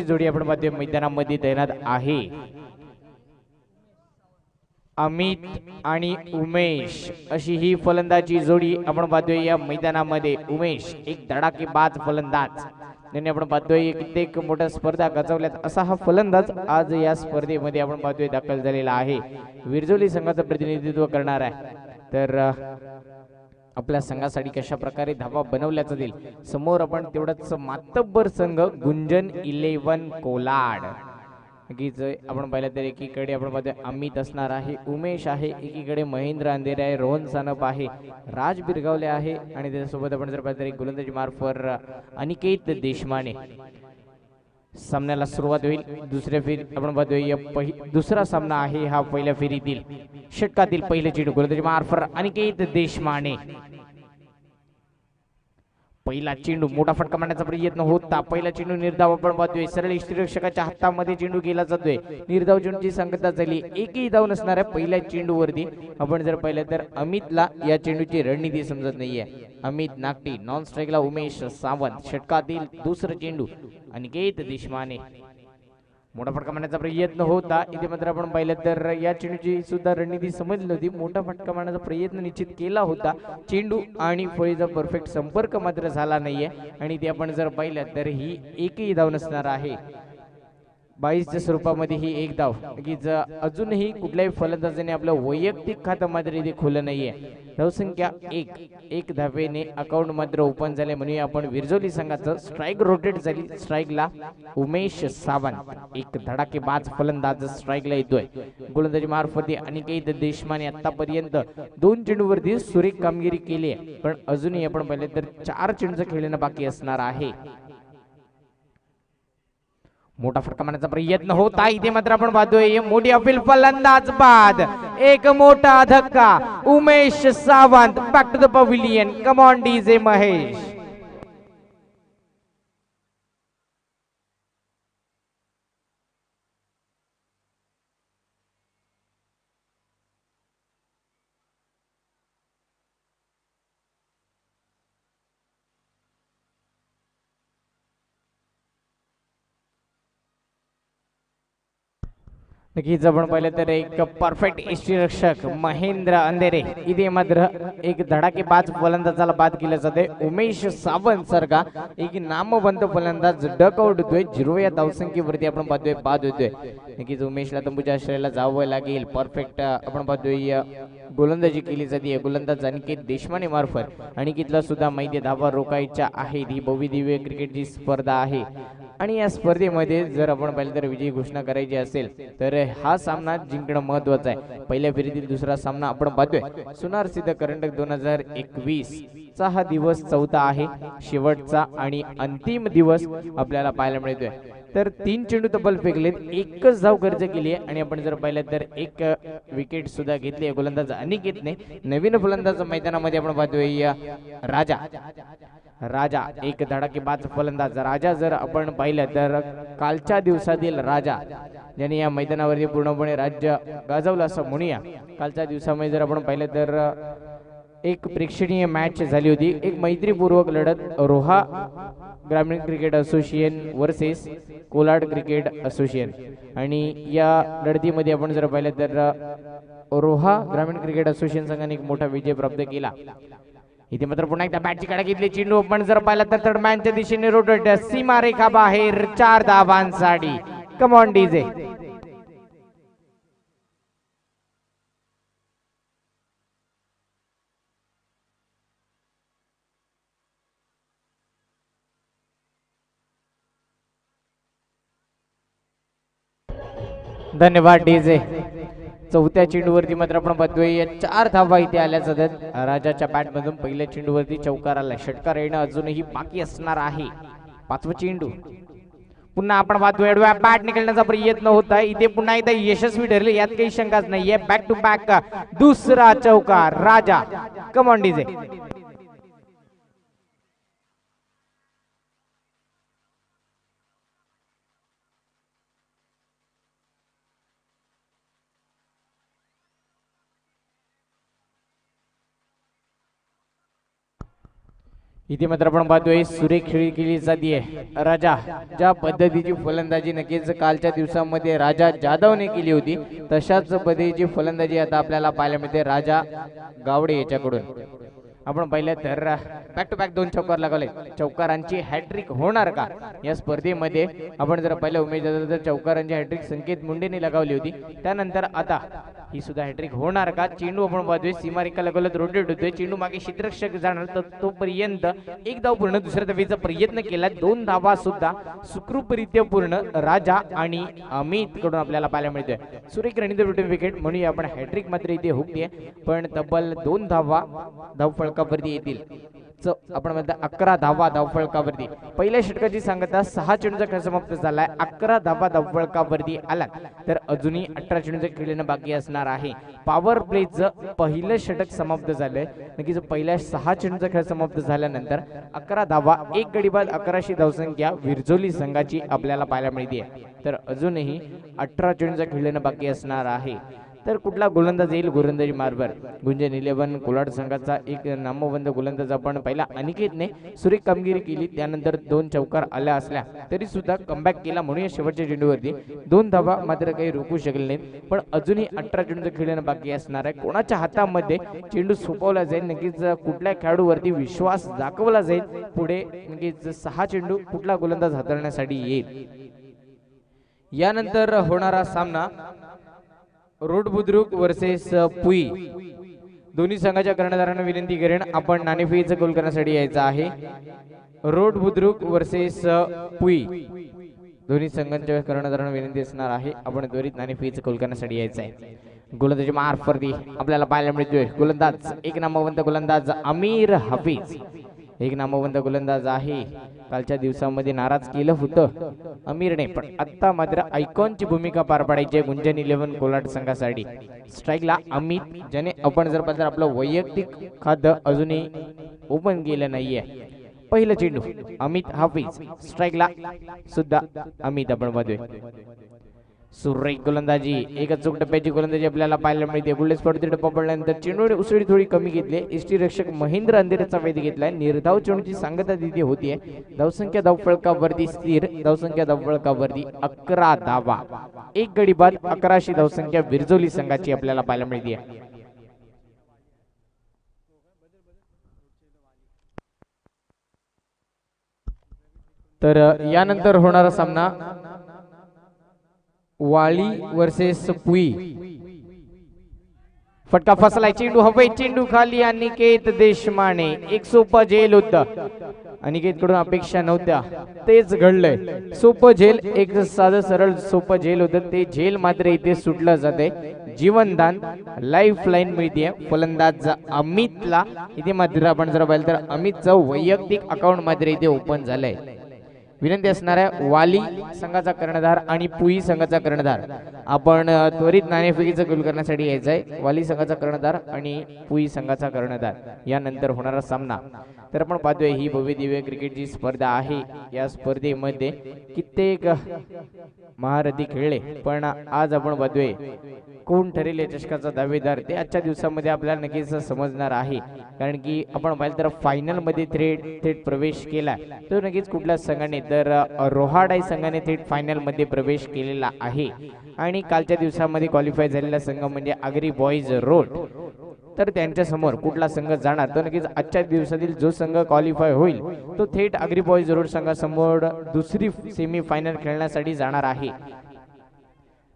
जोडी आपण पाहतोय मैदानामध्ये तैनात आहे अमित आणि उमेश अशी ही फलंदाजी जोडी आपण पाहतोय या मैदानामध्ये। उमेश एक धडाकेबाज फलंदाज, ज्यांनी आपण पाहतोय कित्येक मोठ्या स्पर्धा गाजवल्यात असा हा फलंदाज आज या स्पर्धेमध्ये आपण पाहतोय दाखल झालेला आहे। विरजोली संघाचं प्रतिनिधित्व करणार आहे। तर आपल्या संघासाठी कशा प्रकारे धावा बनवल्या जातील समोर आपण तेवढाच मातब्बर संघ गुंजन 11 कोलाड आपण पाहिलं तर एकीकडे आपण पाहतोय अमित असणार आहे, उमेश आहे, एकीकडे महेंद्र अंधेरे आहे, रोहन सानप आहे, राज बिरगावले आहे आणि त्याच्यासोबत आपण जर पाहिलं तर गोलंदाजी मार्फत अनिकेत देशमाने। सामन्याला सुरुवात होईल दुसऱ्या फेरी आपण पाहतोय दुसरा सामना आहे हा पहिल्या फेरीतील षटकातील पहिले चेंडू गोलंदाजी मार्फत अनिकेत देशमाने। पहिला चेंडू मोठा फटका मारण्याचा प्रयत्न होता, पहिला चेंडू निर्धाव आपण पाहतोय सरळ यष्टिरक्षकाच्या हातामध्ये चेंडू केला जातोय। निर्धाव चेंडूची संगता झाली, एकही धाव नसणार आहे पहिल्या चेंडूवरती। आपण जर पाहिलं तर अमितला या चेंडूची रणनीती समजत नाहीये। अमित नागटी नॉन स्ट्राईकला उमेश सावंत, षटकातील दुसरा चेंडू अनिकेत देशमाने। मोठा फटका मारण्याचा प्रयत्न होता, इथे मात्र आपण पाहिलं तर या चेंडूची सुद्धा रणनीती समजली नव्हती। मोठा फटका मारण्याचा प्रयत्न निश्चित केला होता, चेंडू आणि फळीचा परफेक्ट संपर्क मात्र झाला नाहीये आणि ते आपण जर पाहिलं तर ही एकही धाव नसणार आहे। 22च्या स्वरूपामध्ये ही एक धाव की अजूनही कुठल्याही फलंदाजाने आपलं वैयक्तिक खातं मात्र इथे खुलं नाहीये। धावसंख्या एक धावेने अकाउंट मात्र ओपन झाले म्हणूया आपण विरजोली संघाचं। स्ट्राईक रोटेट झाली, स्ट्राईकला उमेश सावंत एक धडाकेबाज फलंदाज स्ट्राईकला येतोय। गोलंदाजी मार्फत अनिकेत देशमाने आतापर्यंत 2 चेंडूवरती सुरेख कामगिरी केली आहे, पण अजूनही आपण पाहिलं तर 4 चेंडूचं खेळणं बाकी असणार आहे। मोठा फटका मारण्याचा प्रयत्न होता, इथे मात्र आपण पाहतोय मोठी अपील फलंदाज बाद एक मोठा धक्का Umesh Sawant back to the pavilion. Come on DJ Mahesh. नक्कीच आपण पाहिलं तर एक परफेक्ट यष्टिरक्षक महेंद्र अंधेरे, इथे मात्र एक धडाकेबाज फलंदाजाला बाद केलं जाते। उमेश सावंत सारखा एक नामवंत फलंदाज डकआउट होतोय, 0 या धावसंख्येवरती आपण पाहतोय बाद होतोय। नक्कीच उमेशला तंबूच्या आश्रयाला जावं लागेल। परफेक्ट आपण पाहतोय गोलंदाजी केली जाते गोलंदाज अनिकेत देशमाने मार्फत। अनिकेतला सुद्धा मैदानी धावा रोखायच्या आहेत, ही भव्यदिव्य क्रिकेटची स्पर्धा आहे आणि या स्पर्धेमध्ये जर आपण पाहिलं तर विजयी घोषणा करायची असेल तर हा सामना जिंकणं महत्वाचं आहे। पहिल्या फेरीतील दुसरा सामना आपण पाहतोय सुनार सिद्ध करंडक 2021 चा हा दिवस चौथा आहे, शेवटचा आणि अंतिम दिवस आपल्याला पाहायला मिळतोय। तर 3 चेंडू तब्बल फेकलेत, एकच धाव खर्च केली आहे आणि आपण जर पाहिलं तर एक विकेट सुद्धा घेतली आहे गोलंदाज अनिकेतने। नवीन फलंदाज मैदानामध्ये आपण पाहतोय राजा एक धडाकेबाज फलंदाज। राजा जर आपण पाहिलं तर कालच्या दिवसातील राजा ज्यांनी या मैदानावरती पूर्णपणे राज्य गाजवलं असं म्हणूया। कालच्या दिवसामध्ये जर आपण पाहिलं तर एक प्रेक्षणीय मॅच झाली होती, एक मैत्रीपूर्वक लढत रोहा ग्रामीण cricket association versus Kolad cricket association आणि या लढतीमध्ये आपण जर पाहिलं तर रोहा ग्रामीण क्रिकेट असोसिएशन संघाने एक मोठा विजय प्राप्त केला। इथे मात्र पुन्हा एकदा बॅटची कडा घेतली, चेंडू आपण जर पाहिला तर थर्ड मॅनच्या दिशेने रोटेट, सीमा रेखा बाहेर 4 धावांसाठी। Come on DJ. धन्यवाद डीजे। चौथ्या चेंडूवरती मात्र आपण पाहतोय 4 धावा इथे आल्या जातात राजाच्या बॅट मधून। पहिल्या चेंडूवरती चौकार आला, षटकार येणं अजूनही बाकी असणार आहे। 5वा चेंडू पुन्हा आपण पाहतोय बॅट निकालण्याचा प्रयत्न होता, इथे पुन्हा एकदा यशस्वी ठरले यात काही शंकाच नाहीये। बॅक टू बॅक दुसरा चौकार राजा। कम ऑन डीजे। इथे मात्र आपण पाहतोय सुरेख खेळी केली जाते राजा ज्या पद्धतीची फलंदाजी नक्कीच कालच्या दिवसामध्ये राजा जाधवने केली होती तशाच पद्धतीची फलंदाजी आता आपल्याला पाहायला मिळते राजा गावडे याच्याकडून। आपण पाहिलं तर बॅक टू बॅक 2 चौकार लागले, चौकारांची हॅट्रिक होणार का या स्पर्धेमध्ये? आपण जर पाहिलं उमेश जाधव तर चौकारांची हॅट्रिक संकेत मुंडेने लगावली होती, त्यानंतर आता ही सुद्धा हॅट्रिक होणार का? चेंडू आपण पाहतोय सीमारेखा लगोलत रोटेट होतोय, चेंडू मागे क्षेत्ररक्षक जाणार तर तोपर्यंत एक धाव पूर्ण दुसऱ्या धावेचा प्रयत्न केला, 2 धावा सुद्धा सुखरूपरित्या पूर्ण राजा आणि अमित कडून आपल्याला पाहायला मिळतोय। सुरेख रणनीती रुटीन विकेट म्हणूया आपण, हॅट्रिक मात्र इथे हुकते पण तब्बल 2 धावा धावफलकावरती येतील। आपण म्हणतो 11 धावा धावफलकावरती। पहिल्या षटकाची सांगता 6 चेंडूचा खेळ समाप्त झालाय, 11 धावा धावफलकावरती आला तर अजूनही 18 चेंडूचे खेळणं बाकी असणार आहे। पॉवर प्लेचं पहिलं षटक समाप्त झालंय, नक्कीच पहिल्या 6 चेंडूचा खेळ समाप्त झाल्यानंतर 11 धावा 1 गडी बाद 1100 धावसंख्या विरजोली संघाची आपल्याला पाहायला मिळते, तर अजूनही 18 चेंडूचा खेळणं बाकी असणार आहे। तर कुठला गोलंदाज येईल गोलंदाजी मार्बर? गुंजन 11 कोलाड संघाचा एक नामवंत गोलंदाज आपण पहिला अनिकेतने सुरेख कामगिरी केली, त्यानंतर 2 चौकार आल्या असल्या तरी सुद्धा कमबॅक केला म्हणून या शेवटच्या चेंडूवरती 2 धावा मात्र काही रोखू शकले नाहीत, पण अजूनही 18 चेंडूचं खेळणं बाकी असणार आहे। कोणाच्या हातामध्ये चेंडू सोपवला जाईल, नक्कीच कुठल्या खेळाडूवरती विश्वास दाखवला जाईल पुढे, नक्कीच 6 चेंडू कुठला गोलंदाज हाताळण्यासाठी येईल। यानंतर होणारा सामना रोड बुद्रुक वर्सेस पुई। दोन्ही संघाच्या कर्णधारांना विनंती करेन आपण नाणेफेकीचा गोल करण्यासाठी यायचं आहे। रोड बुद्रुक वर्सेस पुई, दोन्ही संघांच्या कर्णधारांना विनंती असणार आहे आपण त्वरित नाणेफेकीचा गोल करण्यासाठी यायचं आहे। गोलंदाजी मार्फती आपल्याला पाहायला मिळतोय गोलंदाज एक नामवंत गोलंदाज अमीर हफीज, एक नामवंत गोलंदाज आहे, कालच्या दिवसामध्ये नाराज केलं होतं अमीरने, पण आता मात्र आयकॉनची भूमिका पार पाडायची गुंजन 11 कोलाड संघासाठी। स्ट्राईकला अमित, ज्याने आपण जर पाहिलं आपलं वैयक्तिक खातं अजूनही ओपन केलं नाहीये। पहिलं चेंडू अमित हाफिज, स्ट्राईकला सुद्धा अमित आपण पाहतोय। सुरेख गोलंदाजी, एक अचूक टप्प्याची गोलंदाजी आपल्याला पाहायला मिळते। बुलेट स्पॉट टप्पा पडल्यानंतर चेंडूची उसळी थोडी कमी घेतली, एसटी रक्षक महेंद्र अंधेरेचा वेध घेतलाय, निर्धाव चेंडूची सांगता तिथे होतीये। धावसंख्या धावफलकावरती स्थिर, धावसंख्या धावफलकावरती 11 धावा 1 गडी बाद 1100 धावसंख्या विरजोली संघाची आपल्याला पाहायला मिळते। तर यानंतर होणारा सामना वाली वर्सेस पुई। फटका फसलाय, चेंडू हवे, चेंडू खाली, अनिकेत देशमाने। एक सोपं झेल होतं, अनिकेत कडून अपेक्षा नव्हत्या तेच घडलंय। सोपं झेल, एक साधं सरळ सोपं झेल होतं, ते झेल मात्र इथे सुटलं जाते। जीवनदान लाईफ लाईन मिळते फलंदाज अमितला। इथे मात्र आपण जर पाहिलं तर अमितचं वैयक्तिक अकाउंट मात्र इथे ओपन झालंय। विनंती असणार आहे वाली संघाचा कर्णधार आणि पुई संघाचा कर्णधार आपण त्वरित नाणेफेकीचा गोल करण्यासाठी यायचं आहे। वाली संघाचा कर्णधार आणि पुई संघाचा कर्णधार यानंतर होणारा सामना। तर आपण पाहतोय ही भव्य दिव्य क्रिकेटची स्पर्धा आहे, या स्पर्धेमध्ये कित्येक महारथी खेळले, पण आज आपण पाहतोय कोण ठरेल या चषकाचा दावेदार ते आजच्या दिवसामध्ये आपल्याला नक्कीच समजणार आहे, कारण की आपण पाहिलं तर फायनल मध्ये थेट प्रवेश केला तो नक्कीच कुठल्या संघाने, तर रोहाडाई संघाने थेट फायनल मध्ये प्रवेश केलेला आहे। आणि कालच्या दिवसामध्ये क्वालिफाय झालेला संघ म्हणजे आगरी बॉईज रोड, तर त्यांच्या समोर कुठला संघ जाणार, तर नक्कीच आजच्या दिवसातील जो संघ क्वालिफाय होईल तो थेट आगरी बॉईज रोड संघासमोर दुसरी सेमी फायनल खेळण्यासाठी जाणार आहे।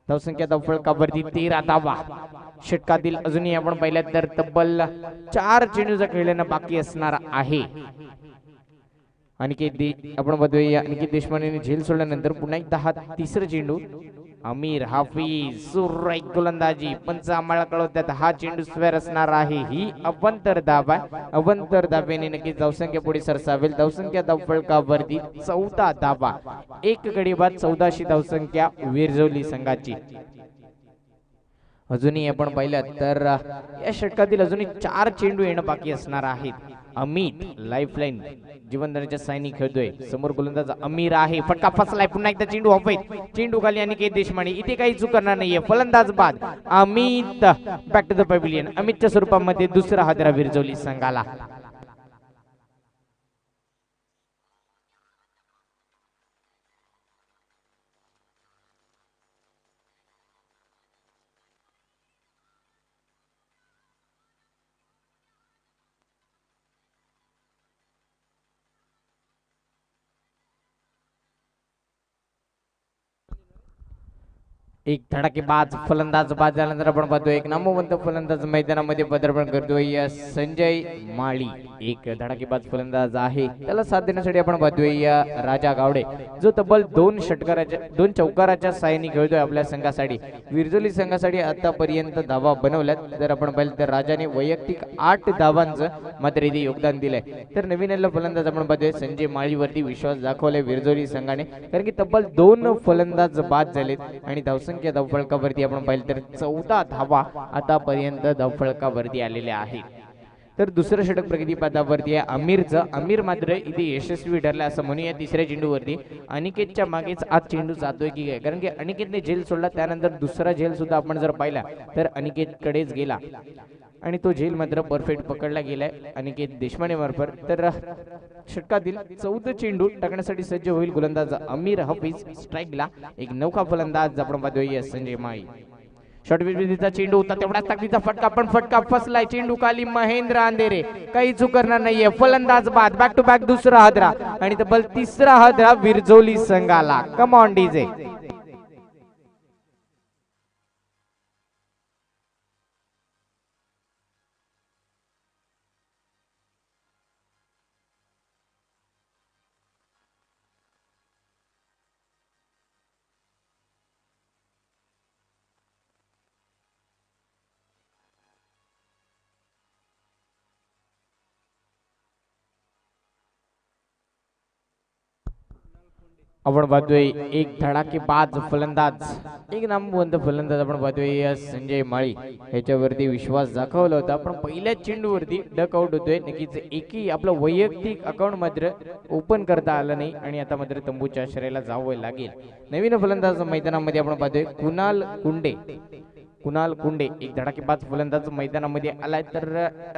धावसंख्या धावफलकावरती 13 धावा षटकातील अजूनही आपण पाहिलं तर तब्बल 4 चेंडूचा खेळणं बाकी असणार आहे। आपण बघतोय अनिकेत देशमाने झेल सोडल्यानंतर पुन्हा एकदा हा तिसरा चेंडू अमीर हाफिज, सुरेख गोलंदाजी, पंच आम्हाला कळवतात हा चेंडू स्क्वेअर असणार आहे। ही अवंतर धावा, अवंतर धावेने नक्कीच धावसंख्या पुढे सरसावेल। धावसंख्या धावफलकावरती 14 धावा 1 गडी बाद 1400 धावसंख्या विरजोली संघाची। अजूनही आपण पाहिलं तर या षटकातील अजूनही 4 चेंडू येणं बाकी असणार आहेत। अमित लाईफलाईन जीवनदानाच्या सायनी खेळतोय, समोर गोलंदाज अमीर आहे, फटका फसलाय, पुन्हा एकदा चेंडू हवेत, चेंडू खाली अनिकेत देशमाने, इथे काही चूक करणार नाहीये फलंदाज बाद Amit. Back to the pavilion, अमितच्या स्वरूपामध्ये दुसरा हादरा विरजोली संघाला। एक धडाकेबाज फलंदाज बाद झाल्यानंतर आपण पाहतोय एक नामवंत फलंदाज मैदानामध्ये पदार्पण करतोय संजय माळी. एक धडाकेबाज फलंदाज आहे, त्याला साथ देण्यासाठी आपण पाहतोय राजा गावडे, जो तब्बल दोन चौकाराच्या साहाय्याने खेळतोय आपल्या संघासाठी. विरजोली संघासाठी आतापर्यंत धावा बनवल्यात. जर आपण पाहिलं तर राजाने वैयक्तिक 8 धावांचं मात्र इथे योगदान दिलंय. तर नवीन फलंदाज आपण पाहतोय संजय माळीवरती विश्वास दाखवलाय विरजोली संघाने, कारण की तब्बल 2 फलंदाज बाद झालेत आणि धावसंख्या धावफलकावरती आपण पाहिलं तर 14 धावा आतापर्यंत धावफलकावरती आलेल्या आहेत. तर दुसरं षटक प्रगती पदावरती आहे अमीरचं. अमीर मात्र इथे यशस्वी ठरला असं म्हणूया तिसऱ्या चेंडूवरती. अनिकेतच्या मागेच आज चेंडू जातोय की काय, कारण की अनिकेतने झेल सोडला, त्यानंतर दुसरा झेल सुद्धा आपण जर पाहिला तर अनिकेतकडेच गेला आणि तो झेल मात्र परफेक्ट पकडला गेलाय अनिकेत देशमाने मार्फत. तर षटकातील 14 चेंडू टाकण्यासाठी सज्ज होईल गोलंदाज अमीर हफीज. स्ट्राईकला एक नौका फलंदाज आपण पाहतोय संजय माळी. शॉर्ट विकेटचा चेंडू होता, तेवढाच ताकदीचा फटका, पण फटका फसलाय. चेंडू खाली महेंद्र अंधेरे काही चूक करणार नाहीये. फलंदाज बाद, बॅक टू बॅक दुसरा हादरा आणि तब्बल तिसरा हादरा विरजोली संघाला. कम ऑन डीजे. आपण पाहतोय एक धडाकेबाज फलंदाज, एक नामवंत फलंदाज आपण पाहतोय संजय माळी, ह्याच्यावरती विश्वास दाखवला होता पण पहिल्या चेंडूवरती डक आउट होतोय. नक्कीच एकही आपलं वैयक्तिक अकाउंट मात्र ओपन करता आलं नाही आणि आता मात्र तंबूच्या आश्रयाला जावं लागेल. नवीन फलंदाज मैदानामध्ये आपण पाहतोय कुणाल कुंडे. कुणाल कुंडे एक धडाकेबाज फलंदाज मैदानामध्ये आलाय. तर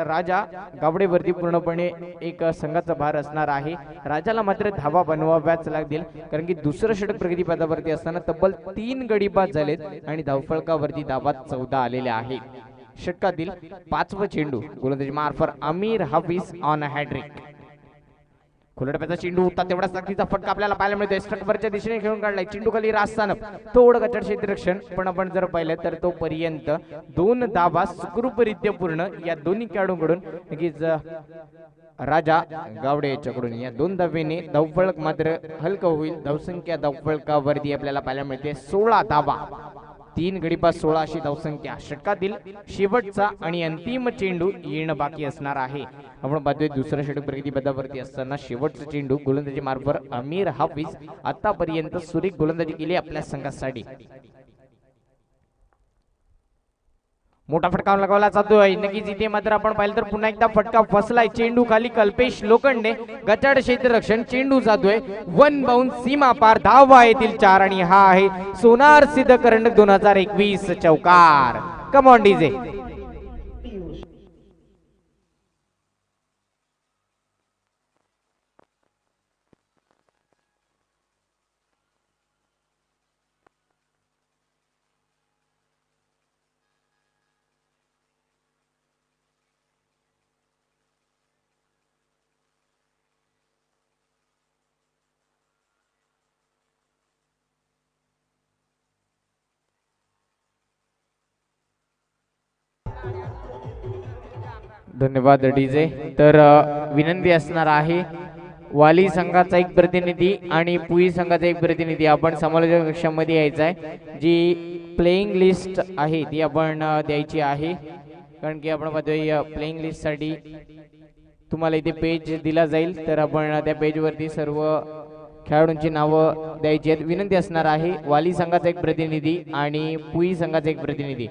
राजा गावडेवरती पूर्णपणे एक संघाचा भार असणार आहे. राजाला मात्र धावा बनवाव्याच लागतील, कारण की दुसरं षटक प्रगती पदावरती असताना तब्बल 3 गडी बाद झालेत आणि धावफलकावरती धावा 14 आलेल्या आहेत. षटकातील 5वा चेंडू गोलंदाजी मार्फत अमीर हफीज ऑन हॅट्रिक. खुलटप्याचा चेंडू होता, तेवढा ताकदीचा फटका आपल्याला पाहायला मिळतोय. स्ट्रकवरच्या दिशेने खेळून काढलाय. चेंडू खाली राजस्थानप, थोडं कचड क्षेत्ररक्षण, पण आपण जर पाहिलं तर तो पर्यंत 2 धावा सुखरूपरित्या पूर्ण या दोन्ही खेळाडूंकडून. नक्कीच राजा गावडे याच्याकडून या 2 धावेने धावफलक मात्र हलकं होईल. धावसंख्या धावफलकावरती आपल्याला पाहायला मिळते 16 धावा. 3 गडीबाद 16 अशी धावसंख्या. षटकातील शेवटचा आणि अंतिम चेंडू येणं बाकी असणार आहे. आपण पाहतोय दुसरं षटक प्रगती पदावरती असताना शेवटचा चेंडू गोलंदाजी मार्फत अमीर हाफिज आतापर्यंत सुरेख गोलंदाजी केली आपल्या संघासाठी. मोठा फटका लगावला जातोय. नक्कीच इथे मात्र आपण पाहिलं तर पुन्हा एकदा फटका फसलाय. चेंडू खाली कल्पेश लोखंडे, गचाड क्षेत्ररक्षण, चेंडू जातोय वन बाउंस सीमा पार. धावा येतील 4 आणि हा आहे सोनार सिद्ध करंडक 2021 चौकार. कम ऑन डीजे. धन्यवाद डीजे. तर विनंती असणार आहे वाली संघाचा एक प्रतिनिधी आणि पुई संघाचा एक प्रतिनिधी आपण समालोचक कक्षामध्ये यायचा आहे. जी प्लेइंग लिस्ट आहे ती आपण द्यायची आहे, कारण की आपण पाहतोय प्लेइंग लिस्ट साठी तुम्हाला इथे पेज दिला जाईल. तर आपण त्या पेजवरती सर्व खेळाडूंची नावं द्यायची आहेत. विनंती असणार आहे वाली संघाचा एक प्रतिनिधी आणि पुई संघाचा एक प्रतिनिधी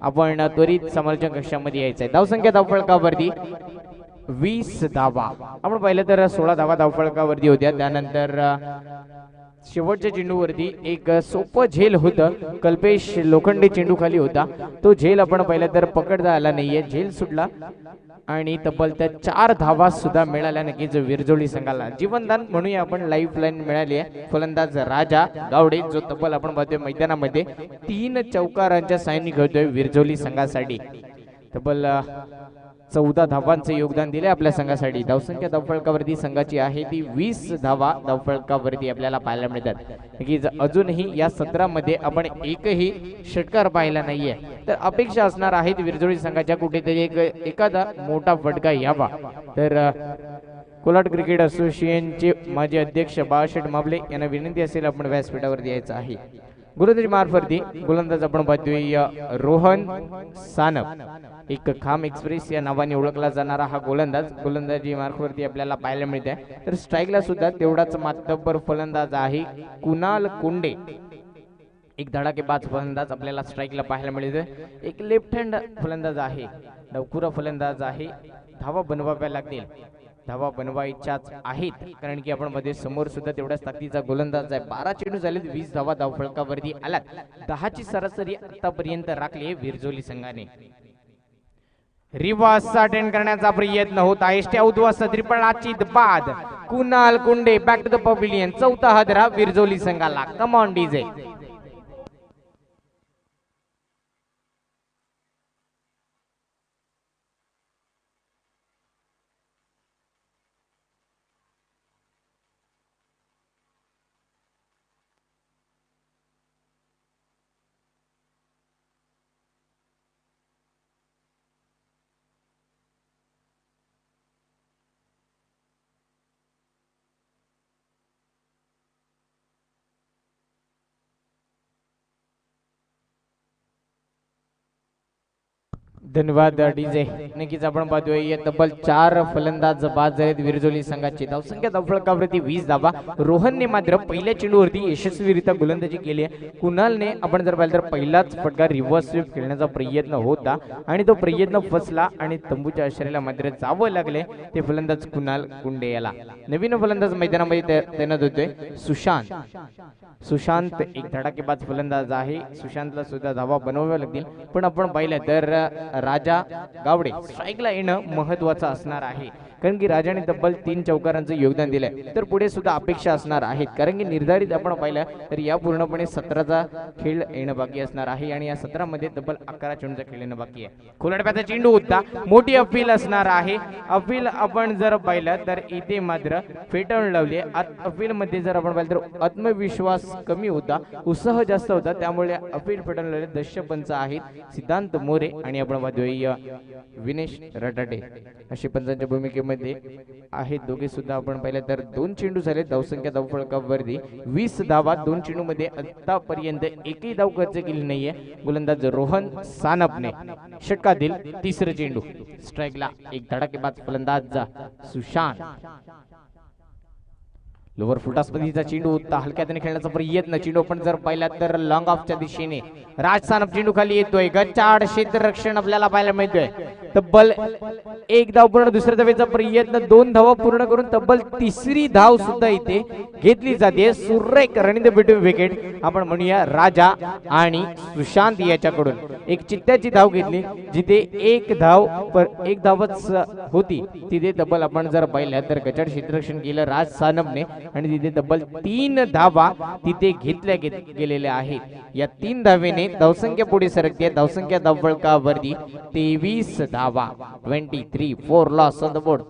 आपण त्वरित समालोचन कक्षामध्ये यायचं आहे. धावसंख्या धावफलकावरती 20 धावा. आपण पाहिलं तर 16 धावा धावफलकावरती होत्या. त्यानंतर शेवटच्या चेंडूवरती एक सोपं झेल होतं, कल्पेश लोखंडे चेंडू खाली होता. तो झेल आपण पाहिलं तर पकडता आला नाहीये, झेल सुटला आणि तब्बल त्या 4 धावा सुद्धा मिळाल्या नक्कीच विरजोळी संघाला. जीवनदान म्हणूया आपण, लाईफ लाईन मिळाली आहे. फलंदाज राजा गावडे जो तब्बल आपण पाहतोय मैदानामध्ये 3 चौकारांच्या साहाय्याने खेळतोय विरजोली संघासाठी. तब्बल 14 धावांचे योगदान दिले आपल्या संघासाठी. धावसंख्या धावफलकावरती संघाची आहे ती 20 धावा धावफलकावरती आपल्याला पाहायला मिळतात की अजूनही या सत्रामध्ये आपण एकही षटकार पाहिला नाहीये. तर अपेक्षा असणार आहेत विरजोळी संघाच्या कुठेतरी एखादा मोठा फटका यावा. तर कोलाड क्रिकेट असोसिएशनचे माजी अध्यक्ष बाळाशेठ माबले यांना विनंती असेल आपण व्यासपीठावरती यायचं आहे. गोलंदाजी मार्फती गोलंदाज आपण पाहतोय रोहन सानप. एक खाम एक्सप्रेस या नावाने ओळखला जाणारा हा गोलंदाजी मार्फती आपल्याला पाहायला मिळते. तर स्ट्राईकला सुद्धा तेवढाच मातब्बर फलंदाज आहे कुणाल कुंडे. एक धडाकेबाज फलंदाज आपल्याला स्ट्राईकला पाहायला मिळते. एक लेफ्ट हँड फलंदाज आहे, डावखुरा फलंदाज आहे. धावा बनवाव्या लागतील, धावा बनवायच्याच आहेत कारण की आपण मध्ये समोर सुद्धा तेवढ्याच ताकदीचा गोलंदाज आहे. 12 चेंडू झाले, 20 धावा धावफलकावरती आलात. 10ची सरासरी आतापर्यंत राखली आहे विरजोली संघाने. रिवर्स अटेंड करण्याचा प्रयत्न होत आहे. स्टॅउट वाजता त्रिपळाची बाद कुणाल कुंडे बॅक टू द पवेलियन. चौथा हादरा विरजोली संघाला. कम ऑन डीजे. धन्यवाद डीजे. नक्कीच आपण पाहतोय तब्बल 4 फलंदाज बाद झालेत विरजोली संघाची. धावसंख्या धावफलकावरती 20 धावा. रोहनने मात्र पहिल्या चेंडूवरती यशस्वीरित्या गोलंदाजी केली आहे. कुणालने आपण जर पाहिलं तर पहिलाच फटका रिव्हर्स स्वीप खेळण्याचा प्रयत्न होता आणि तो प्रयत्न फसला आणि तंबूच्या आश्रयाला मात्र जावं लागले ते फलंदाज कुणाल कुंडे याला. नवीन फलंदाज मैदानामध्ये तैनात होतोय सुशांत. एक धडाकेबाज फलंदाज आहे. सुशांतला सुद्धा धावा बनवाव्या लागतील. पण आपण पाहिलं तर राजा गावडे स्ट्राईकला येणं महत्वाचं असणार आहे कारण की राजाने तब्बल 3 चौकारांचं योगदान दिलंय. तर पुढे सुद्धा अपेक्षा असणार आहेत कारण की निर्धारित आपण पाहिलं तर या पूर्णपणे 17चा खेळ येणं बाकी असणार आहे आणि या 17मध्ये तब्बल 11 चेंडूचा खेळ येणं बाकी आहे. खोलाडप्याचा चेंडू होता, मोठी अपील असणार आहे. अपील आपण जर पाहिलं तर इथे मात्र फेटाळून लावली. अपील मध्ये जर आपण पाहिलं तर आत्मविश्वास कमी होता, उत्साह जास्त होता, त्यामुळे अपील फेटाळून लावले. दशपंच आहेत सिद्धांत मोरे आणि आपण पाहतोय विनेश रटाटे अशी पंचांच्या भूमिकेमध्ये आहेत दोघे सुद्धा. आपण पाहिलं तर 2 चेंडू झाले. धावसंख्या धावफलकावरती 20 धावा. 2 चेंडू मध्ये आतापर्यंत एकही धाव खर्च केली नाहीये गोलंदाज रोहन सानपने. षटकातील 3रं चेंडू. स्ट्राईकला एक धडाकेबाज फलंदाज सुशांत. लोवर फुलटॉस पद्धतीचा चेंडू होता, हलक्याने खेळण्याचा प्रयत्न. चेंडू आपण जर पाहिला तर लॉंग ऑफच्या दिशेने राज सानप चेंडू खाली येतोय. गच्चाड क्षेत्ररक्षण आपल्याला पाहायला मिळतोय. तब्बल 1 धाव पूर्ण. दुसऱ्या धावेचा प्रयत्न, 2 धावा पूर्ण करून तब्बल 3री धाव सुद्धा इथे घेतली जाते. सुरेख रनिंग बिटवीन विकेट आपण म्हणूया राजा आणि सुशांत याच्याकडून. एक चित्त्याची धाव घेतली जिथे 1 धावच होती तिथे तब्बल आपण जर पाहिलं तर गच्चाड क्षेत्ररक्षण केलं राज सानपने आणि तिथे तब्बल 3 धावा तिथे घेतल्या गेलेल्या आहेत. या 3 धावेने धावसंख्या पुढे सरकते. धावसंख्या धावफलकावरती 23 धावा. 23 4 loss on the board.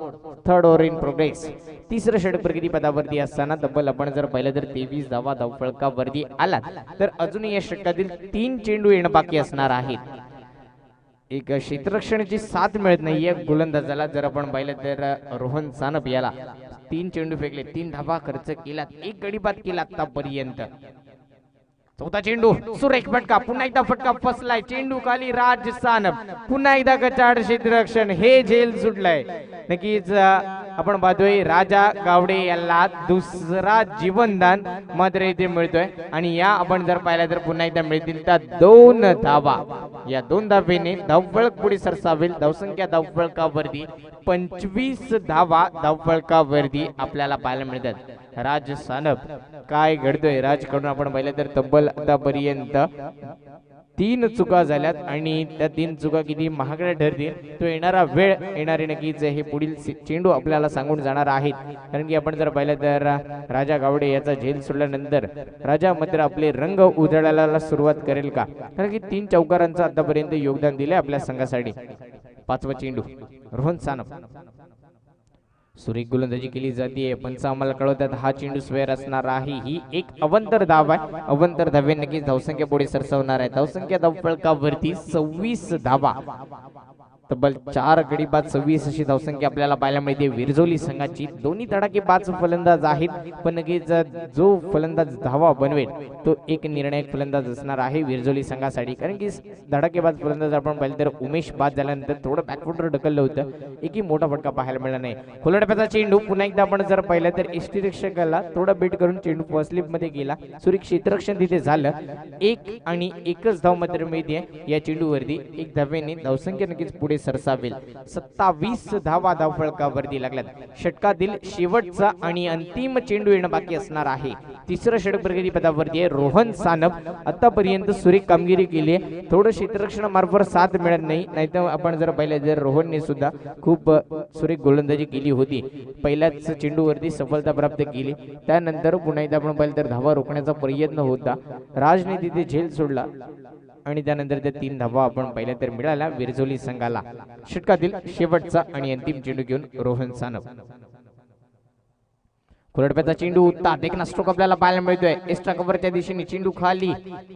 3rd over in progress. 3रं षटक प्रगती पदावरती असताना तब्बल आपण जर पाहिलं तर 23 धावा धावफलकावरती आला तर अजूनही या षटकातील 3 चेंडू येणं बाकी असणार आहेत. एक क्षेत्ररक्षणाची साथ मिळत नाहीये गोलंदाजाला. जर आपण पाहिलं तर रोहन सानप याला 3 चेंडू फेकले, 3 धावा खर्च केला, 1 गडी बाद केला आतापर्यंत. चौथा चेंडू सुरेख फटका. पुन्हा एकदा फटका फसलाय. चेंडू खाली राज सानप. पुन्हा एकदा गच्चाड क्षेत्ररक्षण. हे झेल सुटलंय. नक्कीच आपण पाहतोय राजा गावडे याला 2रा जीवनदान मात्र इथे मिळतोय आणि या आपण जर पाहिलं तर पुन्हा एकदा मिळतील त्या 2 धावा. या 2 धावेने धावफलक पुढे सरसावेल. धावसंख्या धावफलकावरती 25 धावा धावफलकावरती आपल्याला पाहायला मिळतात. राज सानप काय घडतोय राजकडून आपण पाहिलं तर तब्बल आतापर्यंत 3 चुका झाल्यात आणि त्या 3 चुका किती महागड्या ठरतील तो येणारा वेळ येणारे नक्कीच हे पुढील चेंडू आपल्याला सांगून जाणार आहेत. कारण की आपण जर पाहिलं तर राजा गावडे याचा झेल सोडल्यानंतर राजा मात्र आपले रंग उधळायला सुरुवात करेल का, कारण की 3 चौकारांचं आतापर्यंत योगदान दिले आपल्या संघासाठी. पाचवा चेंडू रोहन सानप, सुरेख गोलंदाजी केली जाते. पंच आम्हाला कळवतात हा चेंडू स्क्वेअर असणार आहे. ही एक अवंतर धाव आहे. अवंतर धावे नक्कीच धावसंख्या पुढे सरसवणार आहे. धावसंख्या धावफलकावरती 26 धावा. तब्बल 4 गडी बाद 26 अशी धावसंख्या आपल्याला पाहायला मिळते विरजोली संघाची. दोन्ही धडाकेबाज फलंदाज आहेत, पण नक्कीच जो फलंदाज धावा बनवेल तो एक निर्णायक फलंदाज असणार आहे विरजोली संघासाठी. कारण की धडाकेबाज फलंदाज आपण पाहिलं तर उमेश बाद झाल्यानंतर थोडं बॅकफुटवर ढकललं होतं, एकही मोठा फटका पाहायला मिळाला नाही. खोलटप्याचा चेंडू पुन्हा एकदा आपण जर पाहिलं तर यष्टीरक्षकाला थोडं बीट करून चेंडू फर्स्ट स्लिप मध्ये गेला. सुरेख क्षेत्ररक्षण तिथे झालं. एक आणि एकच धाव मात्र मिळते या चेंडूवरती. एक धावेने धावसंख्या नक्कीच पुढे सरसावेल. 27 धावा धावफलकावरती लागल्यात. षटकातील शेवटचा आणि अंतिम चेंडू येणं बाकी असणार आहे. तिसरं षटक प्रगती पदावरती आहे रोहन सानप. आतापर्यंत सुरेख कामगिरी केली आहे. थोडं क्षेत्ररक्षणामार्फत साथ मिळत नाही, नाहीतर आपण जर पाहिलं जर रोहनने सुद्धा खूप सुरेख गोलंदाजी केली होती. पहिल्याच चेंडूवरती सफलता प्राप्त केली. त्यानंतर पुन्हा एकदा आपण पाहिलं तर धावा रोखण्याचा प्रयत्न होता. राजने तिथे झेल सोडला आणि त्यानंतर त्या 3 धावा आपण पाहिल्या तर मिळाल्या विरजोली संघाला. षटकातील शेवटचा आणि अंतिम चेंडू घेऊन रोहन सानप. खुरडप्याचा चेंडू तात्विक स्ट्रोक आपल्याला पाहायला मिळतोय. एक्स्ट्रा कव्हरच्या दिशेने चेंडू खाली.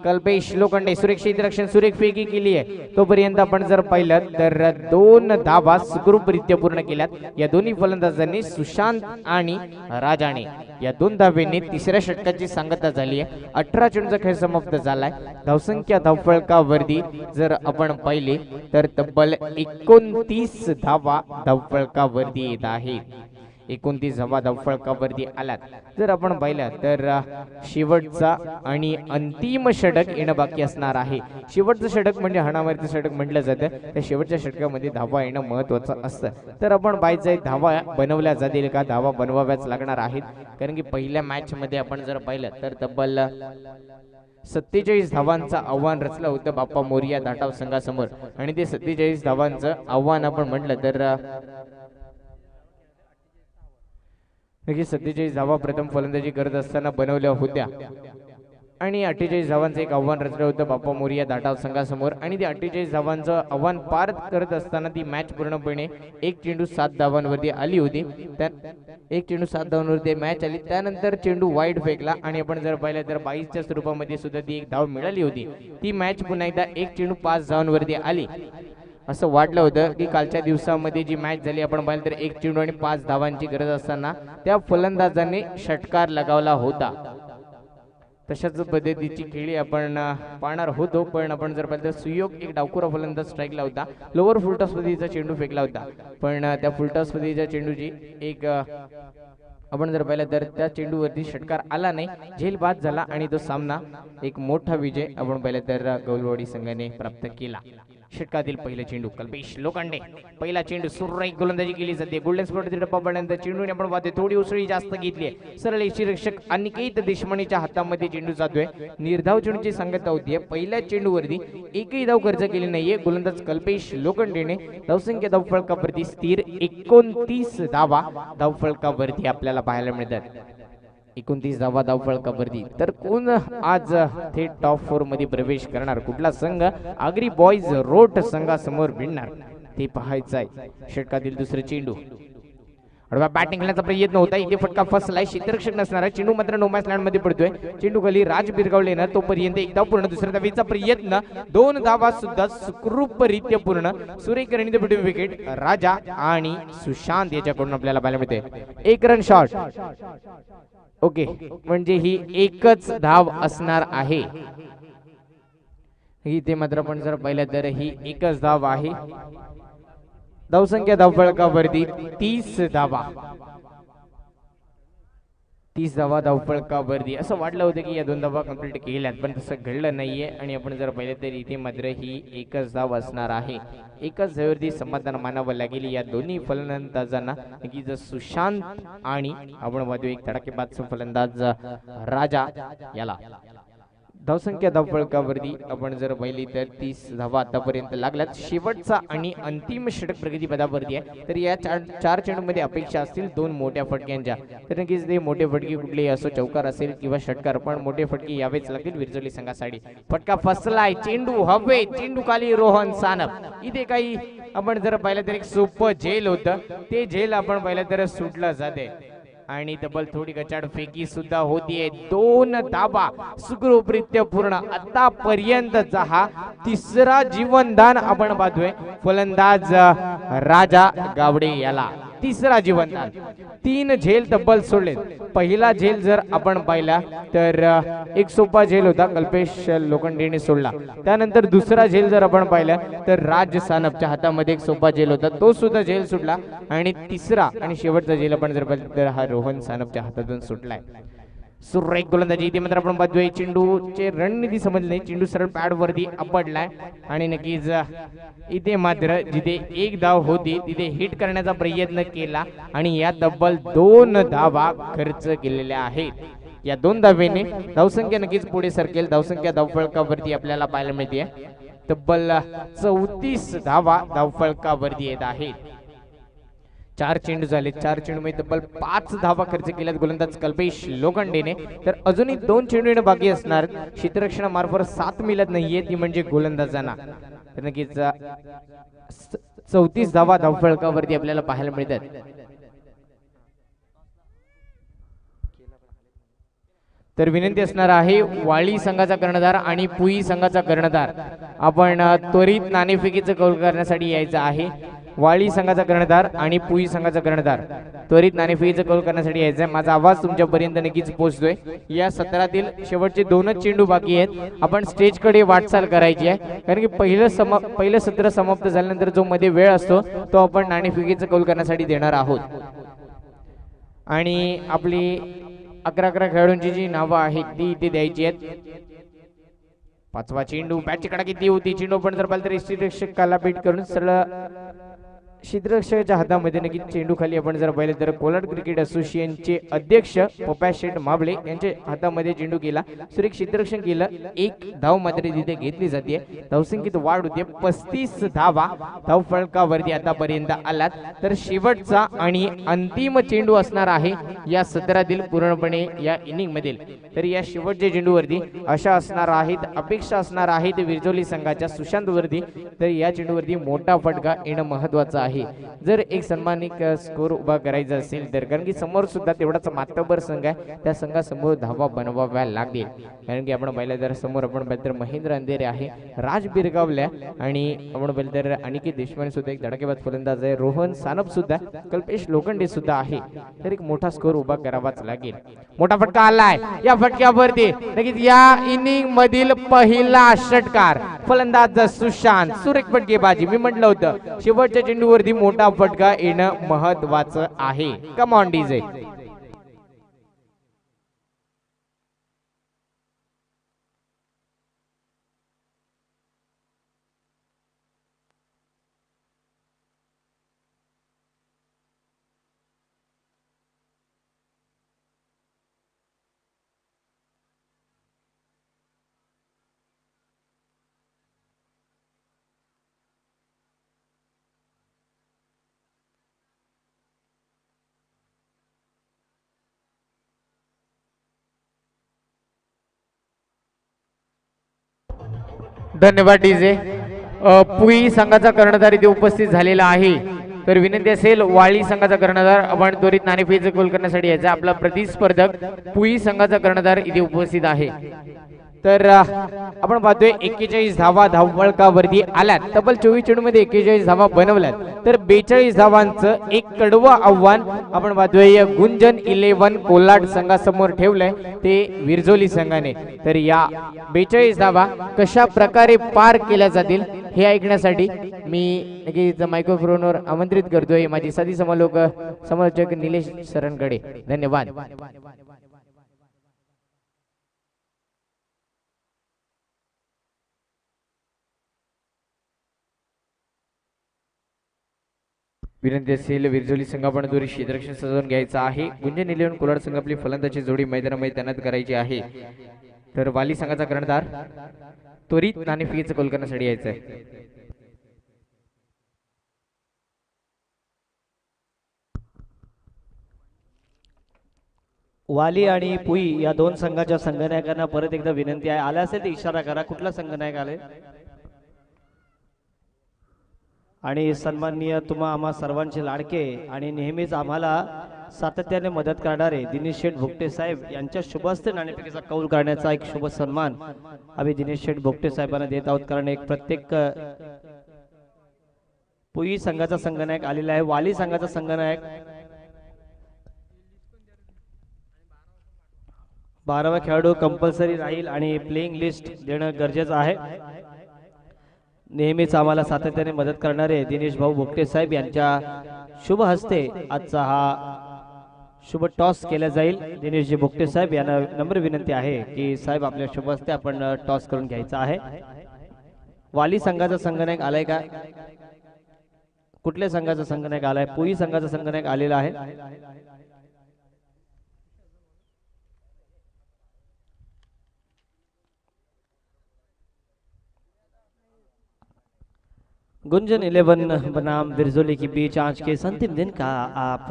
कल्पेश लोखंडे सुरेख क्षेत्ररक्षण सुरेख फेकी केली आहे. तोपर्यंत आपण जर पाहिलं तर 2 धावा सुखरूपरित्या पूर्ण केल्यात या दोन्ही फलंदाजांनी, सुशांत आणि राजाने. या 2 धावेने तिसऱ्या षटकाची सांगता झाली आहे. 18 चेंडूचा खेळ समाप्त झालाय. धावसंख्या धावफलकावरती जर आपण पाहिले तर तब्बल 29 धावा धावफलकावरती येत आहेत. 29 धावा धावफलकावरती आल्यात. जर आपण पाहिलं तर शेवटचा आणि अंतिम षटक येणं बाकी असणार आहे. शेवटचं षटक म्हणजे हाणामारीचं षटक म्हटलं जातं. त्या शेवटच्या षटकामध्ये धावा येणं महत्वाचं असतं. तर आपण पाहायचं धावा बनवल्या जातील का, धावा बनवाव्याच लागणार आहेत. कारण की पहिल्या मॅच मध्ये आपण जर पाहिलं तर तब्बल 47 धावांचं आव्हान रचलं होतं बाप्पा मोरिया दाटाव संघासमोर. आणि ते 47 धावांचं आव्हान आपण म्हटलं तर 47 धावा प्रथम फलंदाजी करत असताना बनवल्या होत्या. आणि 48 धावांचं एक आव्हान रचलं होतं बाप्पा मोरिया दाटाव संघासमोर. आणि ते 48 धावांचं आव्हान पार करत असताना ती मॅच पूर्णपणे 1 चेंडू 7 धावांवरती आली होती. त्या 1 चेंडू 7 धावांवरती मॅच आली. त्यानंतर चेंडू वाईड फेकला आणि आपण जर पाहिलं तर 22च्या स्वरूपामध्ये सुद्धा ती एक धाव मिळाली होती. ती मॅच पुन्हा एकदा 1 चेंडू 5 धावांवरती आली. असं वाटलं होतं की कालच्या दिवसामध्ये जी मॅच झाली आपण पाहिलं तर 1 चेंडू आणि 5 धावांची गरज असताना त्या फलंदाजाने षटकार लगावला होता. तशाच पद्धतीची खेळी आपण पाहणार होतो. पण आपण जर पाहिलं तर सुयोग एक डावखुरा फलंदाज स्ट्राईकला होता. लोअर फुलटॉस पद्धतीचा चेंडू फेकला होता. पण त्या फुलटॉस पद्धतीच्या चेंडूची एक आपण जर पाहिलं तर त्या चेंडूवरती षटकार आला नाही. झेल बाद झाला आणि तो सामना एक मोठा विजय आपण पाहिलं तर गौलवाडी संघाने प्राप्त केला. षटकातील पहिला चेंडू कल्पेश लोखंडे. पहिला चेंडू सुरेख गोलंदाजी केली जाते. गोल्डन स्पॉट डब्बा पडल्यानंतर चेंडूने आपण पाहतोय थोडी उसळी जास्त घेतली आहे. सरळ यष्टीरक्षक अनिकेत देशमानेच्या हातामध्ये चेंडू जातोय. निर्धाव चेंडूची सांगता होतीये. पहिल्या चेंडूवरती एकही धाव खर्च केली नाहीये. गोलंदाज कल्पेश लोखंडेने. धावसंख्या धावफलकावरती स्थिर 29 धावा धावफलकावरती आपल्याला पाहायला मिळतात. 29 धावा धावफलकावरती. तर कोण आज थेट टॉप 4 मध्ये प्रवेश करणार, कुठला संघ आगरी बॉयज रोट संघासमोर भिडणार ते पाहायचं आहे. षटकातील दुसरं चेंडू बॅटिंग करण्याचा प्रयत्न होता. इथे फटका फसलाय. क्षेत्ररक्षक नसणार आहे. चेंडू मात्र नो मॅच लँड मध्ये पडतोय. चेंडू खाली राज बिरगावले ना तोपर्यंत एक धाव पूर्ण. दुसऱ्या धावेचा प्रयत्न. 2 धावा सुद्धा सुखरूपरित्या पूर्ण. सुरेख रन द विकेट. राजा आणि सुशांत याच्याकडून आपल्याला पाहायला मिळते 1 रन शॉट. ओके, म्हणजे ही एकच धाव असणार आहे. इथे मात्र आपण जर पाहिलं तर ही एकच धाव आहे. धावसंख्या धावफलकावरती 30 धावा. 30 धावा धावफलकावरती. असं वाटलं होतं की या 2 धावा कंप्लीट केल्यात, पण तसं घडलं नाहीये. आणि आपण जर पाहिलं तर इथे मात्र ही एकच धाव असणार आहे. एकच धावेवरती समाधान मानावं लागेल या दोन्ही फलंदाजांना. की जर सुशांत आणि आपण पाहतो एक धडाकेबाज फलंदाज राजा याला. धावसंख्या धावफलकावरती आपण जर पाहिली तर 30 धावा आतापर्यंत लागल्यात. शेवटचा आणि अंतिम षटक प्रगतीपदावरती आहे. तर या चार चेंडूमध्ये अपेक्षा असतील 2 मोठ्या फटक्यांच्या. तर नक्कीच ते मोठे फटके कुठलेही असो, चौकार असेल किंवा षटकार, पण मोठे फटके यावेच लागतील विरजोली संघासाठी. फटका फसलाय, चेंडू हवे, चेंडू खाली रोहन सानप. इथे काही आपण जर पाहिलं तर एक सोपं झेल होतं, ते झेल आपण पाहिलं तर सुटलं जाते आणि डबल थोडी गचाड फेकी सुद्धा होतीये. 2 धाबा सुखरूपरित्या पूर्ण. आतापर्यंतचा हा तिसरा जीवनदान आपण पाहतोय फलंदाज राजा गावडे याला. तिसरा जीवनदान. 3 झेल तब्बल सोडले. पहिला झेल जर आपण पाहिला तर एक सोपा झेल होता, कल्पेश लोखंडेने सोडला. त्यानंतर दुसरा झेल जर आपण पाहिला तर राज सानपच्या हातामध्ये एक सोपा झेल होता, तो सुद्धा झेल सुटला. आणि तिसरा आणि शेवटचा झेल आपण जर पाहिला तर हा रोहन सानपच्या हातातून सुटलाय. सुरेख गोलंदाजी इथे मात्र आपण पाहतोय. चेंडूचे रणनीती समजली नाही, चेंडू सरळ पॅड वरती आपडलाय आणि नक्कीच इथे मात्र जिथे एक धाव होती तिथे हिट करण्याचा प्रयत्न केला आणि या तब्बल 2 धावा खर्च केलेल्या आहेत. या 2 धावेने धावसंख्या नक्कीच पुढे सरकेल. धावसंख्या धावफलकावरती आपल्याला पाहायला मिळते. तब्बल 34 धावा धावफलकावरती येत आहेत. 4 चेंडू झाले. 4 चेंडूमध्ये तब्बल 5 धावा खर्च केल्यात गोलंदाज कल्पेश लोखंडेने. तर अजूनही 2 चेंडू येणं बाकी असणार. क्षेत्ररक्षणामार्फत 7 मिळत नाहीये, ती म्हणजे गोलंदाजांना. तर नक्कीच 34 धावा धावफलकावरती आपल्याला पाहायला मिळतात. तर विनंती असणार आहे वाळी संघाचा कर्णधार आणि पुई संघाचा कर्णधार आपण त्वरित नाणेफेकीचं कौल करण्यासाठी यायचं आहे. वाळी संघाचा कर्णधार आणि पुई संघाचा कर्णधार त्वरित नाणेफेकीचं कौल करण्यासाठी यायचं आहे. माझा आवाज तुमच्यापर्यंत नक्कीच पोहोचतोय. या सत्रातील शेवटचे 2च चेंडू बाकी आहेत. आपण स्टेजकडे वाटचाल करायची आहे, कारण की पहिलं सत्र समाप्त झाल्यानंतर जो मध्ये वेळ असतो तो आपण नाणेफेकीचं कौल करण्यासाठी देणार आहोत. आणि आपली 11 खेळाडूंची जी नावं आहेत ती इथे द्यायची आहेत. 5वा चेंडू, बॅटची कडा किती होती. चेंडू पण जर पाहिलं तर क्षेत्ररक्षकाला बीट करून सरळ क्षेत्ररक्षकाच्या हातामध्ये नक्कीच चेंडू खाली आपण जर पाहिलं तर कोलाड क्रिकेट असोसिएशनचे अध्यक्ष पप्या शेठ माबळे यांच्या हातामध्ये चेंडू केला. सुरेख क्षेत्ररक्षण केलं. 1 धाव मात्र तिथे घेतली जाते. धावसंख्येत वाढ होते. 35 धावा धावफलकावरती आतापर्यंत आलात. तर शेवटचा आणि अंतिम चेंडू असणार आहे या सत्रातील पूर्णपणे या इनिंग मधील. तर या शेवटच्या चेंडूवरती अशा असणार आहेत, अपेक्षा असणार आहेत विरजोली संघाच्या सुशांत वरती. तर या चेंडूवरती मोठा फटका येणं महत्वाचं आहे जर एक सन्मानिक स्कोर उभा करायचा असेल तर, कारण की समोर सुद्धा तेवढाच मातबर संघ आहे. त्या संघासमोर धावा बनवाव्या लागतील. कारण की आपण पाहिलं तर समोर आपण पाहिलं तर महेंद्र अंधेरे आहे, राज बिरगावल्या आणि आपण पाहिलं तर अनिकेत देशपांडे सुद्धा एक धडाकेबाज फलंदाज आहे. रोहन सानप सुद्धा, कल्पेश लोखंडे सुद्धा आहे. तर एक मोठा स्कोर उभा करावाच लागेल. मोठा फटका आलाय. या फटक्यावरती नक्कीच या इनिंग मधील पहिला षटकार फलंदाज सुशांत. सुरेख फटकेबाजी. मी म्हटलं होतं शेवटच्या चेंडूवरती मोठा फटका येणं महत्वाचं आहे. कम ऑन डीजे. धन्यवाद डीजे. पुई संघाचा कर्णधार इथे उपस्थित झालेला आहे. तर विनंती असेल वाळी संघाचा कर्णधार आपण त्वरित नाणेफेकीचं गोल करण्यासाठी यायचा. आपला प्रतिस्पर्धक पुई संघाचा कर्णधार इथे उपस्थित आहे. तर आपण पाहतोय 41 धावा धावफलकावरती आल्यात. तब्बल 24 चेंडूमध्ये 41 धावा बनवल्यात. तर 42 धावांचं एक कडवं आव्हान आपण पाहतोय गुंजन 11 कोलाड संघासमोर ठेवलंय ते विरजोली संघाने. तर या 42 धावा कशा प्रकारे पार केल्या जातील हे ऐकण्यासाठी मी नक्कीच मायक्रोफोनवर आमंत्रित करतोय माझी साथी समालोचक निलेश सरांकडे. धन्यवाद. विनंती असेल विरजोली संघ आपण दोरी क्षेत्ररक्षण सजवून घ्यायचा आहे. गुंजन 11 कोलाड संघ आपली फलंदाजी जोडी मैदानामध्ये तैनात करायची आहे. तर वाली संघाचा कर्णधार त्वरित नाणेफेकीचा गोल करण्यासाठी यायचा आहे. वाली आणि पुई या दोन संघाच्या संघनायकांना परत एकदा विनंती आहे, आला असेल तर इशारा करा कुठला संघनायक आले. आणि सन्माननीय आम्हा सर्वांचे लाडके आणि नेहमीच आम्हाला सातत्याने मदत करणारे दिनेश शेठ भोगटे साहेब यांच्या शुभ हस्ते नाणेफेकीचा कौल करण्याचा एक शुभ सन्मान आम्ही दिनेश शेठ भोगटे साहेबांना देत आहोत. कारण एक प्रत्येक पुई संघाचा संघनायक आलेला आहे, वाली संघाचा संघनायक 12वा खेळाडू कंपल्सरी राहील आणि प्लेइंग लिस्ट देणं गरजेचं आहे. नेहमीच आम्हाला सातत्याने मदत करणारे दिनेश भाऊ भोगटे साहेब यांच्या शुभ हस्ते आजचा हा शुभ टॉस केला जाईल. दिनेशजी भोगटे साहेब यांना नम्र विनंती आहे की साहेब आपल्या शुभ हस्ते आपण टॉस करून घ्यायचा आहे. वाली संघाचा संघनायक आलाय का? कुठल्या संघाचा संघनायक आलाय? पुई संघाचा संघनायक आलेला आहे. गुंजन 11 बनाम बिरजोली के बीच आज के इस अंतिम दिन का आप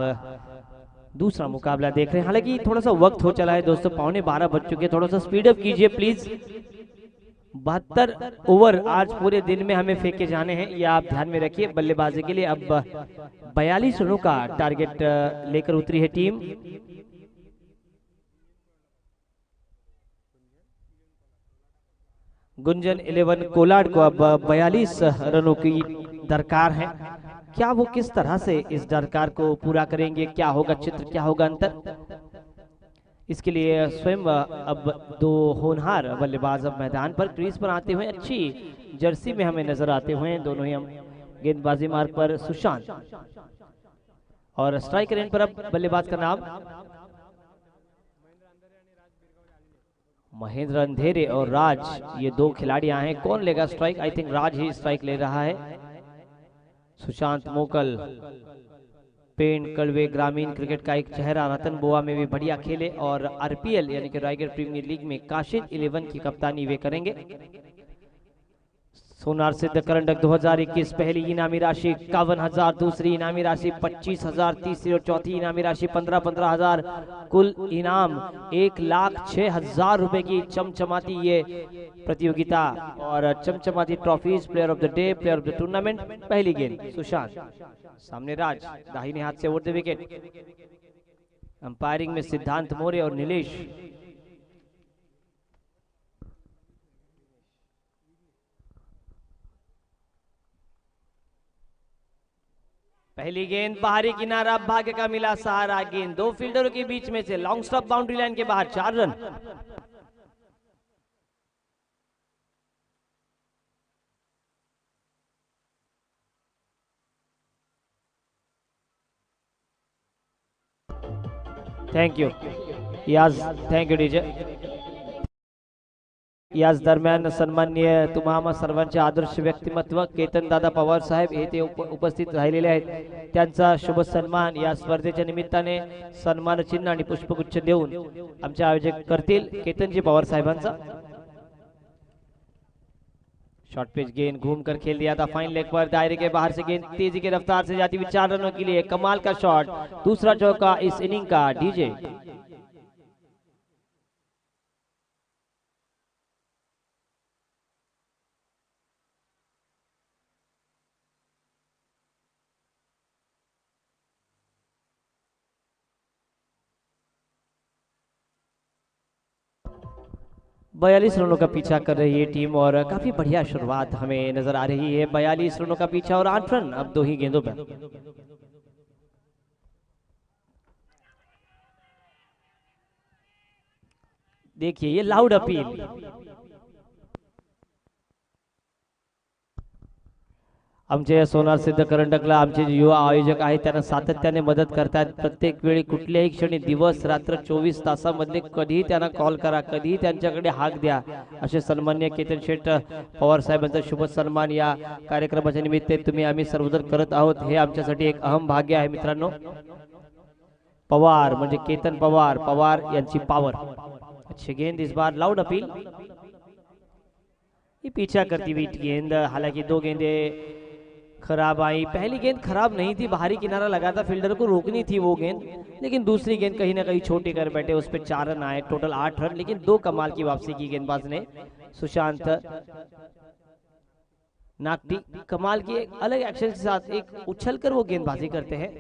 दूसरा मुकाबला देख रहे हैं. हालांकि थोड़ा सा वक्त हो चला है दोस्तों, 11:15 बज चुके हैं, थोड़ा सा स्पीड अप कीजिए प्लीज. 72 ओवर आज पूरे दिन में हमें फेंके जाने हैं, ये आप ध्यान में रखिए. बल्लेबाजी के लिए अब 42 रनों का टारगेट लेकर उतरी है टीम. गुंजन 11 कोलाड को अब 42 रनों की दरकार है. क्या वो किस तरह से इस दरकार को पूरा करेंगे, क्या होगा चित्र, क्या होगा अंतर, इसके लिए स्वयं अब दो होनहार बल्लेबाज अब मैदान पर क्रीज पर आते हुए अच्छी जर्सी में हमें नजर आते हुए. दोनों ही हम गेंदबाजी मार्ग पर सुशांत और स्ट्राइकर एंड पर अब बल्लेबाज का नाम महेंद्र अंधेरे और राज, ये दो खिलाड़ी आए हैं. कौन लेगा strike? I think Raj he strike ले रहा है. सुशांत मोकल पेंट कड़वे ग्रामीण क्रिकेट का एक चेहरा, रतन बुआ में भी बढ़िया खेले और आरपीएल यानी कि रायगढ़ प्रीमियर लीग में काशिद 11 की कप्तानी वे करेंगे. सोनार सिद्ध करंडक 2021 पहली इनामी राशि 51,000, दूसरी इनामी राशि 25,000, तीसरी और चौथी इनामी राशि 15,000, कुल इनाम 1,06,000 रुपए की चमचमाती ये प्रतियोगिता और चमचमाती trophies. Player of the day, player of the tournament. पहली गेंद सुशांत, सामने राज, दाहिने हाथ से ओवर द विकेट. अंपायरिंग में सिद्धांत मौर्य और नीलेश. पहली गेंद बाहरी किनारा, भाग्य का मिला सहारा. गेंद दो फील्डरों के बीच में से लॉन्ग स्टॉप बाउंड्री लाइन के बाहर. 4 रन. थैंक यू याज, थँक यू डीजे. याच दरम्यान सन्माननीय तुम्हा सर्वांचे आदर्श व्यक्तिमत्व केतन दादा पवार साहेब येथे उपस्थित राहिलेले आहेत. त्यांचा शुभ सन्मान या स्पर्धेच्या निमित्ताने सन्मान चिन्ह आणि पुष्पगुच्छ देऊन आमचे आयोजक करतील. केतनजी पवार साहेबांचा शॉर्ट पिच गेंद घूम कर खेल दिया था फाइन लेग पर. दायरे के बाहर से गेंद तेजी के रफ्तार से जाती हुई 4 रनों के लिए कमाल का शॉट, दूसरा चौका इस इनिंग का. डीजे बयालीस रनों का पीछा कर रही है टीम और काफी बढ़िया शुरुआत हमें नजर आ रही है. 42 रनों का पीछा और 8 रन अब 2 ही गेंदों पर. देखिए ये लाउड अपील. आमचे सोनार सिद्ध करंडकला आमचे युवा आयोजक आहेत त्यांना सातत्याने मदत करतात. प्रत्येक वेळी कुठल्याही क्षणी दिवस रात्र 24 तासामध्ये कधीही त्यांना कॉल करा, कधीही त्यांच्याकडे हाक द्या. असे सन्मान्य केतन शेठ पवार साहेबांचा शुभ सन्मान या कार्यक्रमाच्या निमित्त तुम्ही आम्ही सर्वजण करत आहोत. हे आमच्यासाठी एक अहम भाग्य आहे मित्रांनो. पवार म्हणजे केतन पवार, पवार यांची पावर. अच्छी गेंद इस बार, लाउड अपील। ये पीछा करती हुई गेंद, हालांकि दो गेंदें खराब आई। पहली गेंद खराब नहीं थी, बाहरी किनारा लगा था, फील्डर को रोकनी थी वो गेंद, लेकिन दूसरी गेंद कहीं ना कहीं छोटी कर बैठे, उस पर 4 रन आए, टोटल 8 रन। लेकिन दो कमाल की वापसी की गेंदबाज ने, सुशांत नागटी कमाल की एक अलग एक्शन के साथ एक उछलकर वो गेंदबाजी करते हैं।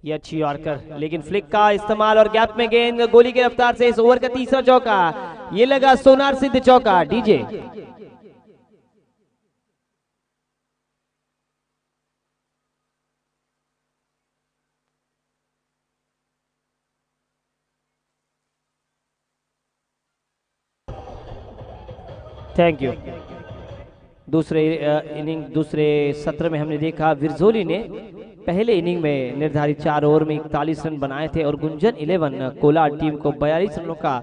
ये अच्छी यॉर्कर, लेकिन फ्लिक का इस्तेमाल और गैप में गेंद, गोली की रफ्तार से इस ओवर का तीसरा चौका। ये लगा सोनार सिद्ध चौका। DJ thank you. दूसरे इनिंग, दूसरे सत्र में हमने देखा विरजोली ने पहले इनिंग में निर्धारित 4 ओवर में 41 रन बनाए थे और गुंजन 11 कोलार टीम को 42 रनों का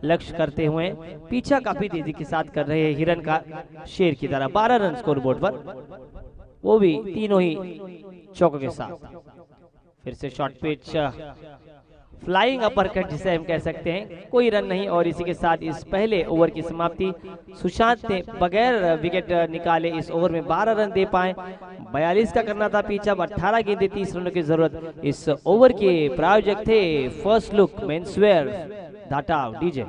लक्ष्य करते हुए पीछा काफी तेजी के साथ कर रहे हैं, हिरन का शेर की तरह। 12 रन स्कोर बोर्ड पर, वो भी तीनों ही चौकों के साथ। फिर से शॉर्ट पिच, फ्लाइंग अपरकट जिसे हम कह सकते हैं, कोई रन नहीं। और इसी के साथ इस पहले ओवर की समाप्ति। सुशांत ने बगैर विकेट निकाले इस ओवर में 12 रन दे पाए। 42 का करना था पीछा, 18 गेंदे 30 रनों की जरूरत। इस ओवर के प्रायोजक थे first look menswear, Dhatav. DJ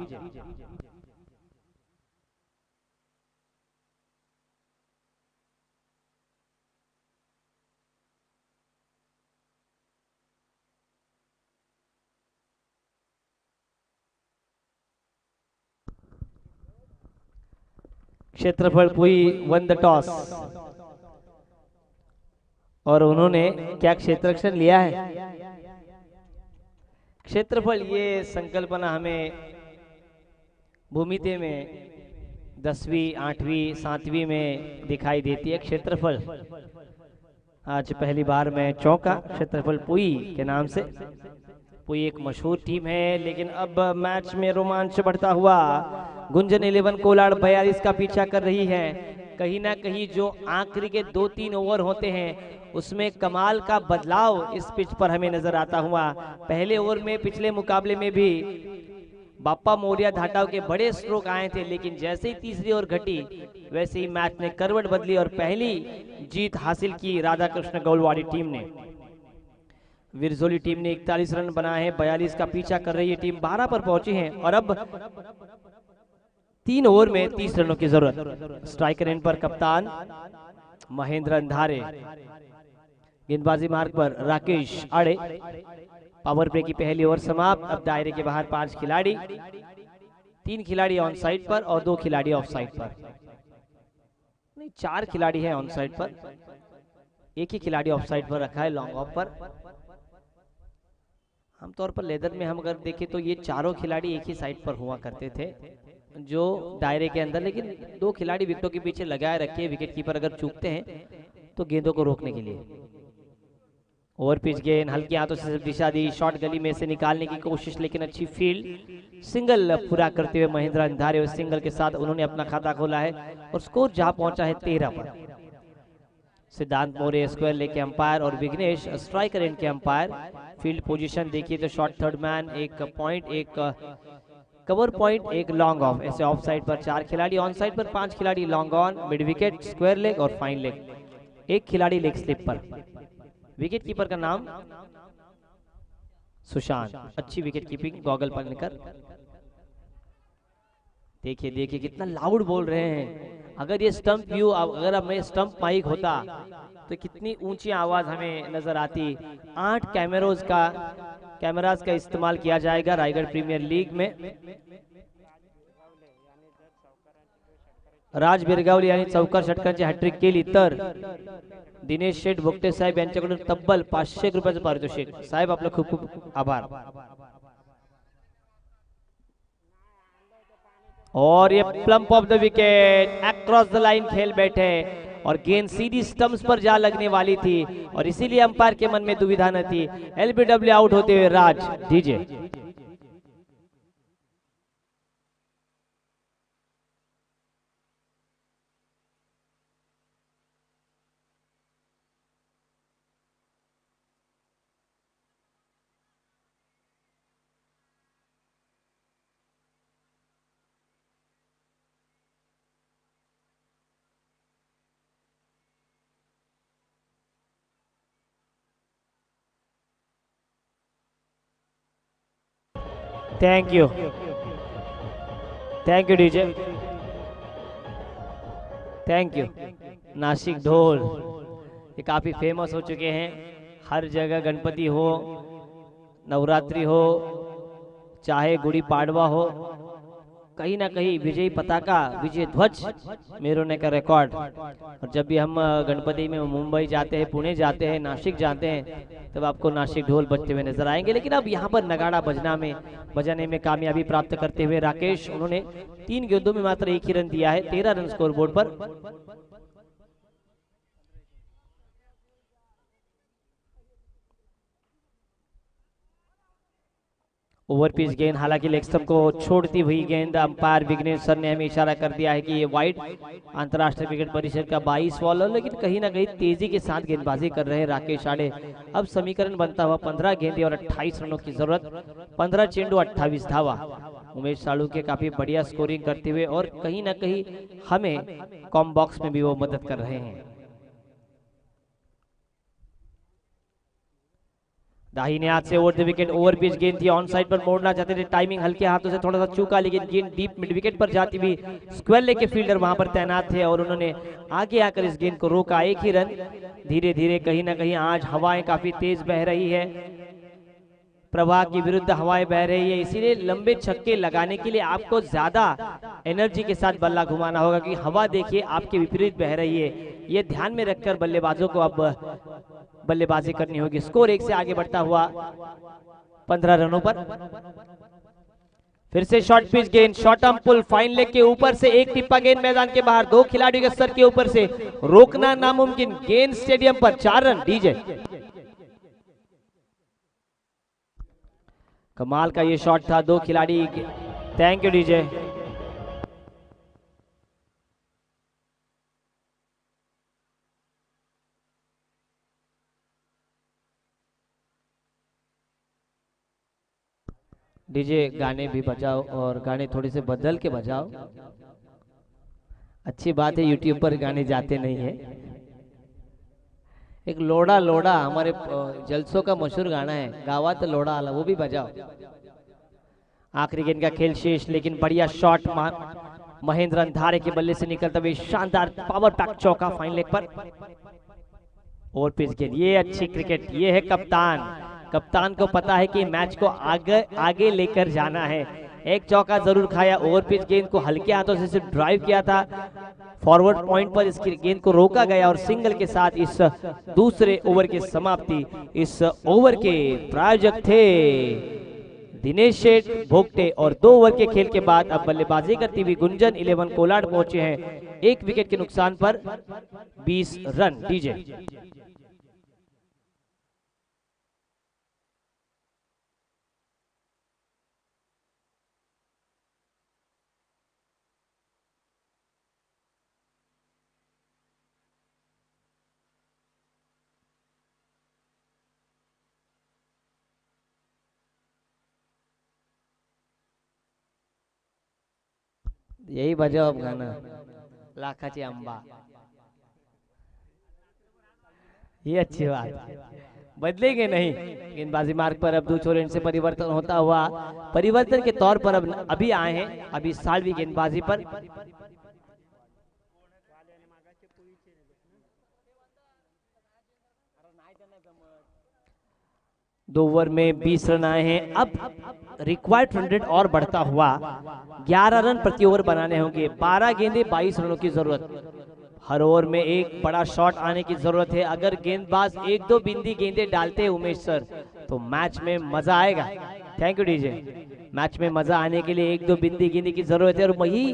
क्षेत्रफल पुई वन द टॉस, और उन्होंने क्या क्षेत्ररक्षण लिया है। क्षेत्रफल ये संकल्पना हमें भूमिति में 10वीं 8वीं 7वीं में दिखाई देती है। क्षेत्रफल आज पहली बार मैं चौंका क्षेत्रफल पुई के नाम से। पुई एक मशहूर टीम है, लेकिन अब मैच में रोमांच बढ़ता हुआ गुंजन 11 कोलाड़ 42 का पीछा कर रही है। कहीं ना कहीं जो आखिरी के 2-3 ओवर होते हैं उसमें कमाल का बदलाव इस पिच पर हमें नजर आता हुआ। पहले ओवर में पिछले मुकाबले में भी बाप्पा मोरिया धाटाव के बड़े स्ट्रोक आए थे, लेकिन जैसे ही तीसरी ओवर घटी वैसे ही मैच ने करवट बदली और पहली जीत हासिल की राधा कृष्ण गौलवाड़ी टीम ने। विरजोली टीम ने 41 रन बनाए हैं, 42 का पीछा कर रही है टीम, 12 पर पहुंची है और अब 3 ओवर में 30 रनों की जरूरत। स्ट्राइकर एंड पर कप्तान महेंद्र अंधारे, गेंदबाजी मार्ग पर राकेश आड़े। पावर प्ले की पहली ओवर समाप्त। अब दायरे के बाहर 5 खिलाड़ी, 3 खिलाड़ी ऑन साइड पर और 2 खिलाड़ी ऑफ साइड पर। नहीं, 4 खिलाड़ी हैं ऑन साइड पर, एक ही खिलाड़ी ऑफ साइड पर रखा है लॉन्ग ऑफ पर। आमतौर पर लेदर में हम अगर देखें तो ये चारों खिलाड़ी एक ही साइड पर हुआ करते थे जो दायरे के अंदर, लेकिन 2 खिलाड़ी विकेटों के पीछे लगाए रखे, विकेट कीपर अगर चूकते हैं तो गेंदों को रोकने के लिए। ओवर पिच गेंद हल्की हाथों से दिशा दी, शॉट गली में से निकालने की कोशिश, लेकिन अच्छी फील्ड। सिंगल पूरा करते हुए महेंद्र अंधारे, उस सिंगल के साथ उन्होंने अपना खाता खोला है और स्कोर जहां पहुंचा है 13 पर। सिद्धांत मौर्य स्क्वायर लेके अंपायर और विघ्नेश स्ट्राइकर एंड के अंपायर। फील्ड पोजीशन देखिए तो शॉर्ट थर्ड मैन, एक पॉइंट, एक कवर पॉइंट, एक लॉन्ग ऑफ। ऐसे ऑफ साइड पर 4 खिलाड़ी, ऑन साइड पर 5 खिलाड़ी, long on, mid wicket, square leg और फाइन लेग। एक खिलाड़ी लेग स्लिप पर। विकेट कीपर का नाम सुशांत। अच्छी विकेट कीपिंग, गॉगल पहनकर। देखिए देखिए कितना लाउड बोल रहे हैं। अगर ये स्टंप व्यू, अगर अब मैं स्टंप माइक होता तो कितनी ऊंची आवाज हमें नजर आती। 8 कैमरास का इस्तेमाल किया जाएगा रायगढ़ प्रीमियर लीग में। राज बिरगावली यांनी चौकार षटकांची हॅट्रिक केली तर दिनेश शेठ भोगटे साहेब यांच्याकडून तब्बल 500 रुपयाचं पारितोषिक। साहेब आपलं खूप खूप आभार। और ये plump of the wicket, across the line खेल बैठे और गेंद सीधी स्टंप्स पर जा लगने वाली थी और इसीलिए अंपायर के मन में दुविधा न थी। एलबीडब्ल्यू आउट होते हुए Raj. DJ thank you, thank you DJ, thank you. Nashik ढोल ये काफी फेमस हो चुके हैं, हर जगह गणपति हो, नवरात्रि हो, चाहे गुड़ी पाड़वा हो, कहीं ना कहीं विजयी पताका, विजय ध्वज मेरोने का रिकॉर्ड। और जब भी हम गणपति में मुंबई जाते हैं, पुणे जाते हैं, नासिक जाते हैं, तब आपको नासिक ढोल बजते हुए नजर आएंगे। लेकिन अब यहाँ पर नगाड़ा बजाने में कामयाबी प्राप्त करते हुए राकेश, उन्होंने 3 गेंदों में मात्र 1 ही रन दिया है, 13 रन स्कोर बोर्ड पर। ओवर पिच गेंद, हालांकि लेग स्टंप को छोड़ती हुई गेंद, अंपायर विघ्नेश सर ने हमें इशारा कर दिया है कि ये वाइड, अंतरराष्ट्रीय क्रिकेट परिषद का 22 बॉलर, लेकिन कहीं ना कहीं तेजी के साथ गेंदबाजी कर रहे हैं राकेश आड़े। अब समीकरण बनता हुआ 15 गेंदें और 28 रनों की जरूरत, 15 चेंडू 28 धावा। उमेश साड़ू के काफी बढ़िया स्कोरिंग करते हुए और कहीं ना कहीं हमें कॉम बॉक्स में भी वो मदद कर रहे हैं। दाहिने हाथ से over the wicket, over pitch गेंद थी, ऑन साइड पर मोड़ना चाहते थे, टाइमिंग हल्के हाथों से थोड़ा सा चूका, लेकिन गेंद डीप मिड विकेट पर जाती हुई स्क्वायर लेग के फील्डर वहां पर तैनात थे और उन्होंने आगे आकर इस गेंद को रोका। 1 ही रन। धीरे धीरे कहीं ना कहीं आज हवाएं काफी तेज बह रही है, प्रवाह की विरुद्ध हवाएं बह रही है, इसीलिए लंबे छक्के लगाने के लिए आपको ज्यादा एनर्जी के साथ बल्ला घुमाना होगा, कि हवा देखिए आपके विपरीत बह रही है। ये ध्यान में रखकर बल्लेबाजों को अब बल्लेबाजी करनी होगी। स्कोर 1 से आगे बढ़ता हुआ 15 रनों पर। फिर से शॉर्ट पिच गेंद, short arm pull, fine leg के ऊपर से एक टिप्पा गेंद मैदान के बाहर, 2 खिलाड़ियों के सर के ऊपर से रोकना नामुमकिन, गेंद स्टेडियम पर, 4 रन। डीजे कमाल का ये शॉट था, 2 खिलाड़ी। Thank you DJ. डीजे गाने भी बजाओ और गाने थोड़े से बदल के बजाओ। अच्छी बात है, यूट्यूब पर गाने जाते नहीं है। एक लोड़ा लोड़ा हमारे जलसों का मशहूर गाना है, गावा तो लोड़ा आला, वो भी बजाओ। आखिरी गेंद का खेल शेष, लेकिन बढ़िया शॉट महेंद्र अंधारे के बल्ले से निकलता हुए शानदार पावर पैक चौका फाइन लेग पर। ओवर पिच गेंद, ये अच्छी क्रिकेट, ये है कप्तान। कप्तान को पता है कि मैच को आगे लेकर जाना है। एक चौका जरूर खाया, ओवर पिच गेंद को हल्के हाथों से सिर्फ ड्राइव किया था, फॉरवर्ड पॉइंट पर इस गेंद को रोका गया और सिंगल के साथ इस दूसरे ओवर की समाप्ति। इस ओवर के प्रायोजक थे दिनेश शेठ भोगटे और 2 ओवर के खेल के बाद अब बल्लेबाजी करती हुई गुंजन 11 कोलाड पहुंचे हैं 1 विकेट के नुकसान पर 20 रन। डीजे यही बजाओ अब गाना, लाखाची आंबा। ये अच्छी बात, बदलेंगे नहीं। गेंदबाजी मार्ग पर अब 2 छोर इनसे परिवर्तन होता हुआ, परिवर्तन के तौर पर अब अभी आए हैं, अभी 60वीं गेंदबाजी पर। दो ओवर में 20 रन आए हैं। अब रिक्वायर्ड 100 और बढ़ता हुआ 11 रन प्रति ओवर बनाने होंगे। 12 गेंदे 22 रनों की जरूरत। हर ओवर में एक बड़ा शॉट आने की जरूरत है। अगर गेंदबाज 1-2 बिंदी गेंदे डालते हैं उमेश सर, तो मैच में मजा आएगा। Thank you DJ. मैच में मजा आने के लिए 1-2 बिंदी गेंदे की जरूरत है और वही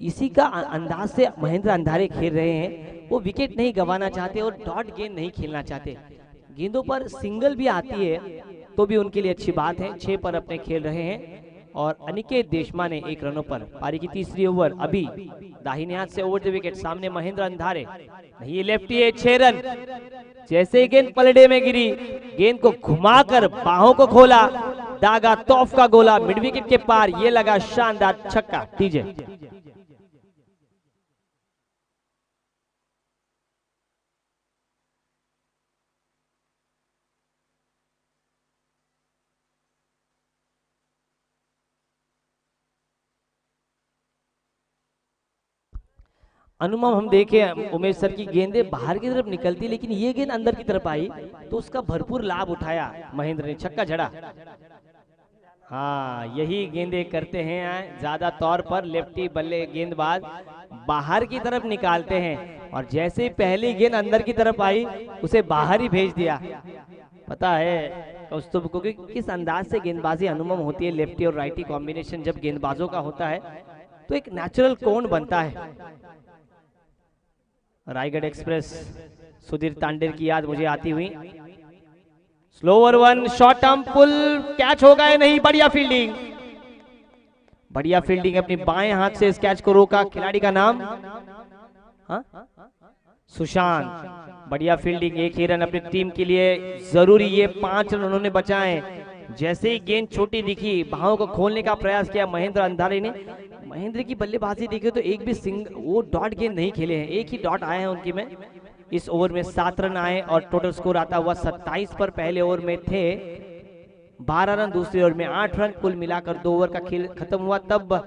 इसी का अंदाज से महेंद्र अंधारे खेल रहे हैं। वो विकेट नहीं गंवाना चाहते और डॉट गेंद नहीं खेलना चाहते। गेंदों पर सिंगल भी आती है तो भी उनके लिए अच्छी बात है। 6 पर अपने खेल रहे हैं और अनिकेत देशमा ने 1 रनों पर। पारी की तीसरी ओवर अभी दाहिने हाथ से ओवर द विकेट, सामने महेंद्र अंधारे, नहीं लेफ्टी है। 6 रन। जैसे ही गेंद पलड़े में गिरी, गेंद को घुमाकर बाहों को खोला, दागा तौफ का गोला मिड विकेट के पार, ये लगा शानदार छक्का। डीजे अनुमान हम देखे उमेश सर की गेंदें बाहर की तरफ निकलती, लेकिन ये गेंद अंदर की तरफ आई तो उसका भरपूर लाभ उठाया महेंद्र ने, छक्का जड़ा। हाँ, यही गेंदें करते हैं ज्यादा तौर पर लेफ्टी बल्ले गेंदबाज, बाहर की तरफ निकालते हैं और जैसे ही पहली गेंद अंदर की तरफ आई उसे बाहर ही भेज दिया। पता है कौस्तुभ को कि किस अंदाज से गेंदबाजी अनुमम होती है, लेफ्टी और राइटी कॉम्बिनेशन जब गेंदबाजों का होता है तो एक नेचुरल कोण बनता है। रायगढ़ एक्सप्रेस सुधीर तांडेर की याद मुझे आती हुई। Slower one, short arm pull, catch होगा या नहीं? बढ़िया फील्डिंग, बढ़िया फील्डिंग, अपनी बाएं हाथ से इस कैच को रोका। खिलाड़ी का नाम सुशांत। बढ़िया फील्डिंग, एक ही रन अपनी टीम के लिए जरूरी, ये 5 रन उन्होंने बचाए। जैसे ही गेंद छोटी दिखी, बाहों को खोलने का प्रयास किया महेंद्र अंधारे ने। महेंद्र की बल्लेबाजी देखे तो एक भी वो डॉट गेंद नहीं खेले हैं, एक ही डॉट आए हैं उनकी में। इस ओवर में 7 रन आए और टोटल स्कोर आता हुआ 27 पर। पहले ओवर में थे 12 रन, दूसरे ओवर में 8 रन, कुल मिलाकर 2 ओवर का खेल खत्म हुआ तब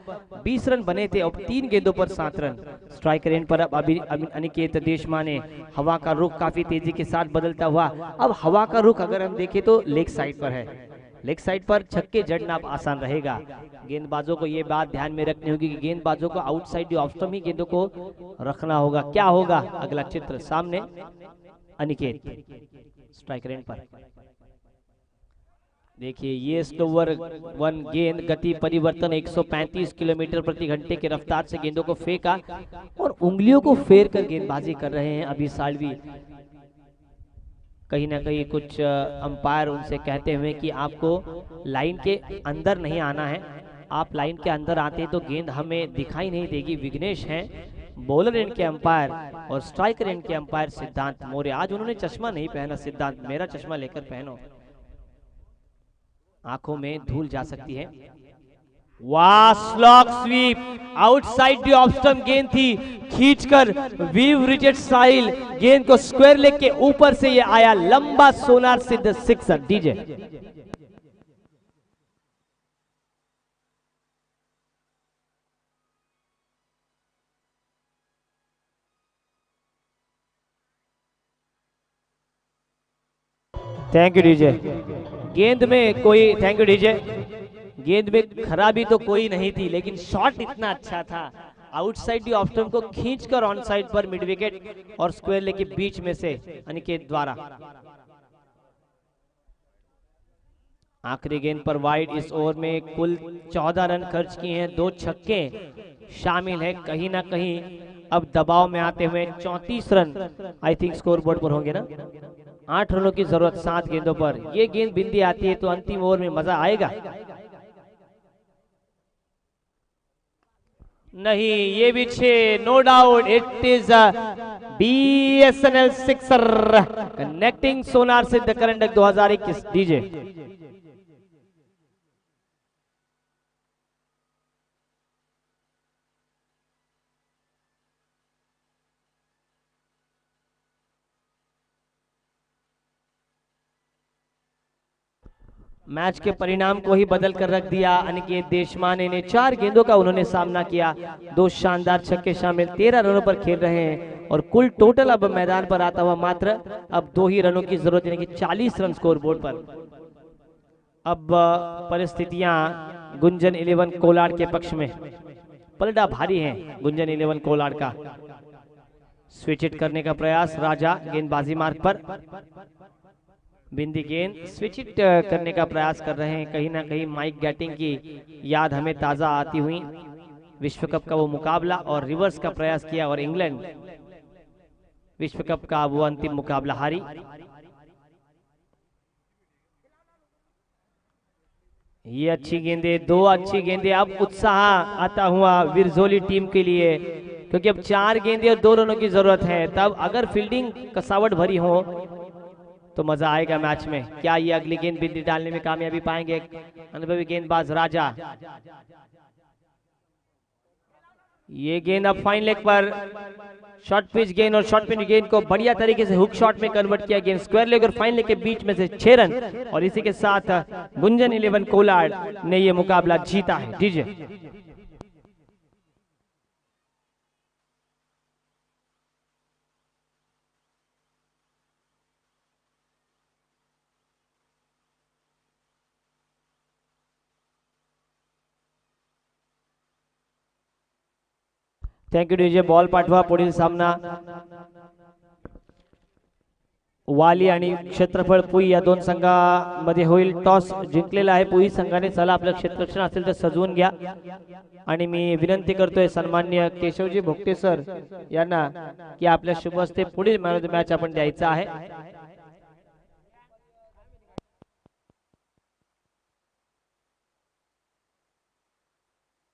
20 रन बने थे और 3 गेंदों पर 7 रन। स्ट्राइक रेंज पर अब अभी अनिकेत देशमाने, हवा का रुख काफी तेजी के साथ बदलता हुआ। अब हवा का रुख अगर हम देखें तो लेग साइड पर है, लेग साइड पर छक्के जड़ना आसान रहेगा। गेंदबाजों को ये बात ध्यान में रखनी होगी कि गेंदबाजों को आउटसाइड ऑफ स्टंप ही गेंदों को रखना होगा। क्या होगा अगला चित्र सामने, अनिकेत स्ट्राइक रेंज पर देखिए, ये स्लोवर वन गेंद, गति परिवर्तन 135 किलोमीटर प्रति घंटे की रफ्तार से गेंदों को फेंका और उंगलियों को फेर कर गेंदबाजी कर रहे हैं अभी सालवी। कहीं ना कहीं कुछ अंपायर उनसे कहते हुए कि आपको लाइन के अंदर नहीं आना है, आप लाइन के अंदर आते तो गेंद हमें दिखाई नहीं देगी। विघ्नेश हैं बॉलर एंड के अंपायर और स्ट्राइकर एंड के अंपायर सिद्धांत मौर्य। आज उन्होंने चश्मा नहीं पहना, सिद्धांत मेरा चश्मा लेकर पहनो, आंखों में धूल जा सकती है। वाह, slog sweep, outside the off stump गेंद थी, खींचकर वीव रिजेट साहिल गेंद को स्क्वायर लेग के ऊपर से ये आया, लंबा सोनार सिद्ध sixer. DJ thank you DJ. गेंद में कोई, थैंक यू डीजे, गेंद में खराबी तो कोई नहीं थी, लेकिन शॉट इतना अच्छा था, आउटसाइड ऑफ स्टंप को खींचकर on side per mid wicket और स्क्वायर लेग के बीच में से अनिकेत द्वारा। आखिरी गेंद पर वाइड। इस ओवर में कुल 14 रन खर्च किए हैं, 2 छक्के शामिल है। कहीं ना कहीं अब दबाव में आते हुए 34 run I think scoreboard पर होंगे ना। 8 रनों की जरूरत 7 गेंदों पर। ये गेंद बिंदी आती है तो अंतिम ओवर में मजा आएगा। नहीं, ये भी 6, no doubt it is BSNL sixer connecting Sonar Siddh करंडक 2021। डीजे मैच के परिणाम को ही बदल कर रख दिया। अनिकेत देशमाने ने 4 गेंदों का उन्होंने सामना किया, 2 शानदार छक्के शामिल, 13 रनों पर खेल रहे हैं और कुल टोटल अब मैदान पर आता हुआ मात्र अब 2 ही रनों की जरूरत, यानी कि 40 रन स्कोर बोर्ड पर। अब परिस्थितियां गुंजन 11 कोलाड के पक्ष में, पलड़ा भारी है गुंजन 11 कोलाड का। स्विच इट करने का प्रयास, राजा गेंदबाजी मार्ग पर, बिंदी गेंद स्विच इट करने का प्रयास कर रहे हैं। कहीं ना कहीं माइक गैटिंग की याद हमें ताजा आती हुई, विश्व कप का वो मुकाबला और रिवर्स का प्रयास किया और इंग्लैंड विश्व कप का वो अंतिम मुकाबला हारी। ये अच्छी गेंदे, 2 अच्छी गेंदे। अब उत्साह आता हुआ विरजोली टीम के लिए, क्योंकि अब 4 गेंदे और 2 रनों की जरूरत है। तब अगर फील्डिंग कसावट भरी हो तो मजा आएगा मैच में। क्या ये अगली गेंद बिंदी डालने में कामयाबी पाएंगे अनुभवी गेंदबाज राजा? ये गेंद अब फाइन लेग पर, शॉर्ट पिच गेंद और शॉर्ट पिच गेंद को बढ़िया तरीके से हुक शॉट में कन्वर्ट किया। गेंद स्क्वायर लेग और फाइन लेग के बीच में से 6 रन और इसी के साथ गुंजन 11 कोलाड ने ये मुकाबला जीता है। DJ thank you DJ. बॉल पाठवा. पुढील सामना वाली आणि क्षेत्रफळ पुई या दोन संघामध्ये होईल. टॉस जिंकलेला आहे पुई संघाने. चला आपलं क्षेत्ररक्षण असेल तर सजवून घ्या. आणि मी विनंती करतोय सन्माननीय केशवजी भोगटे सर यांना की आपल्या शुभ हस्ते पुढील मॅन ऑफ द मॅच आपण द्यायचा आहे.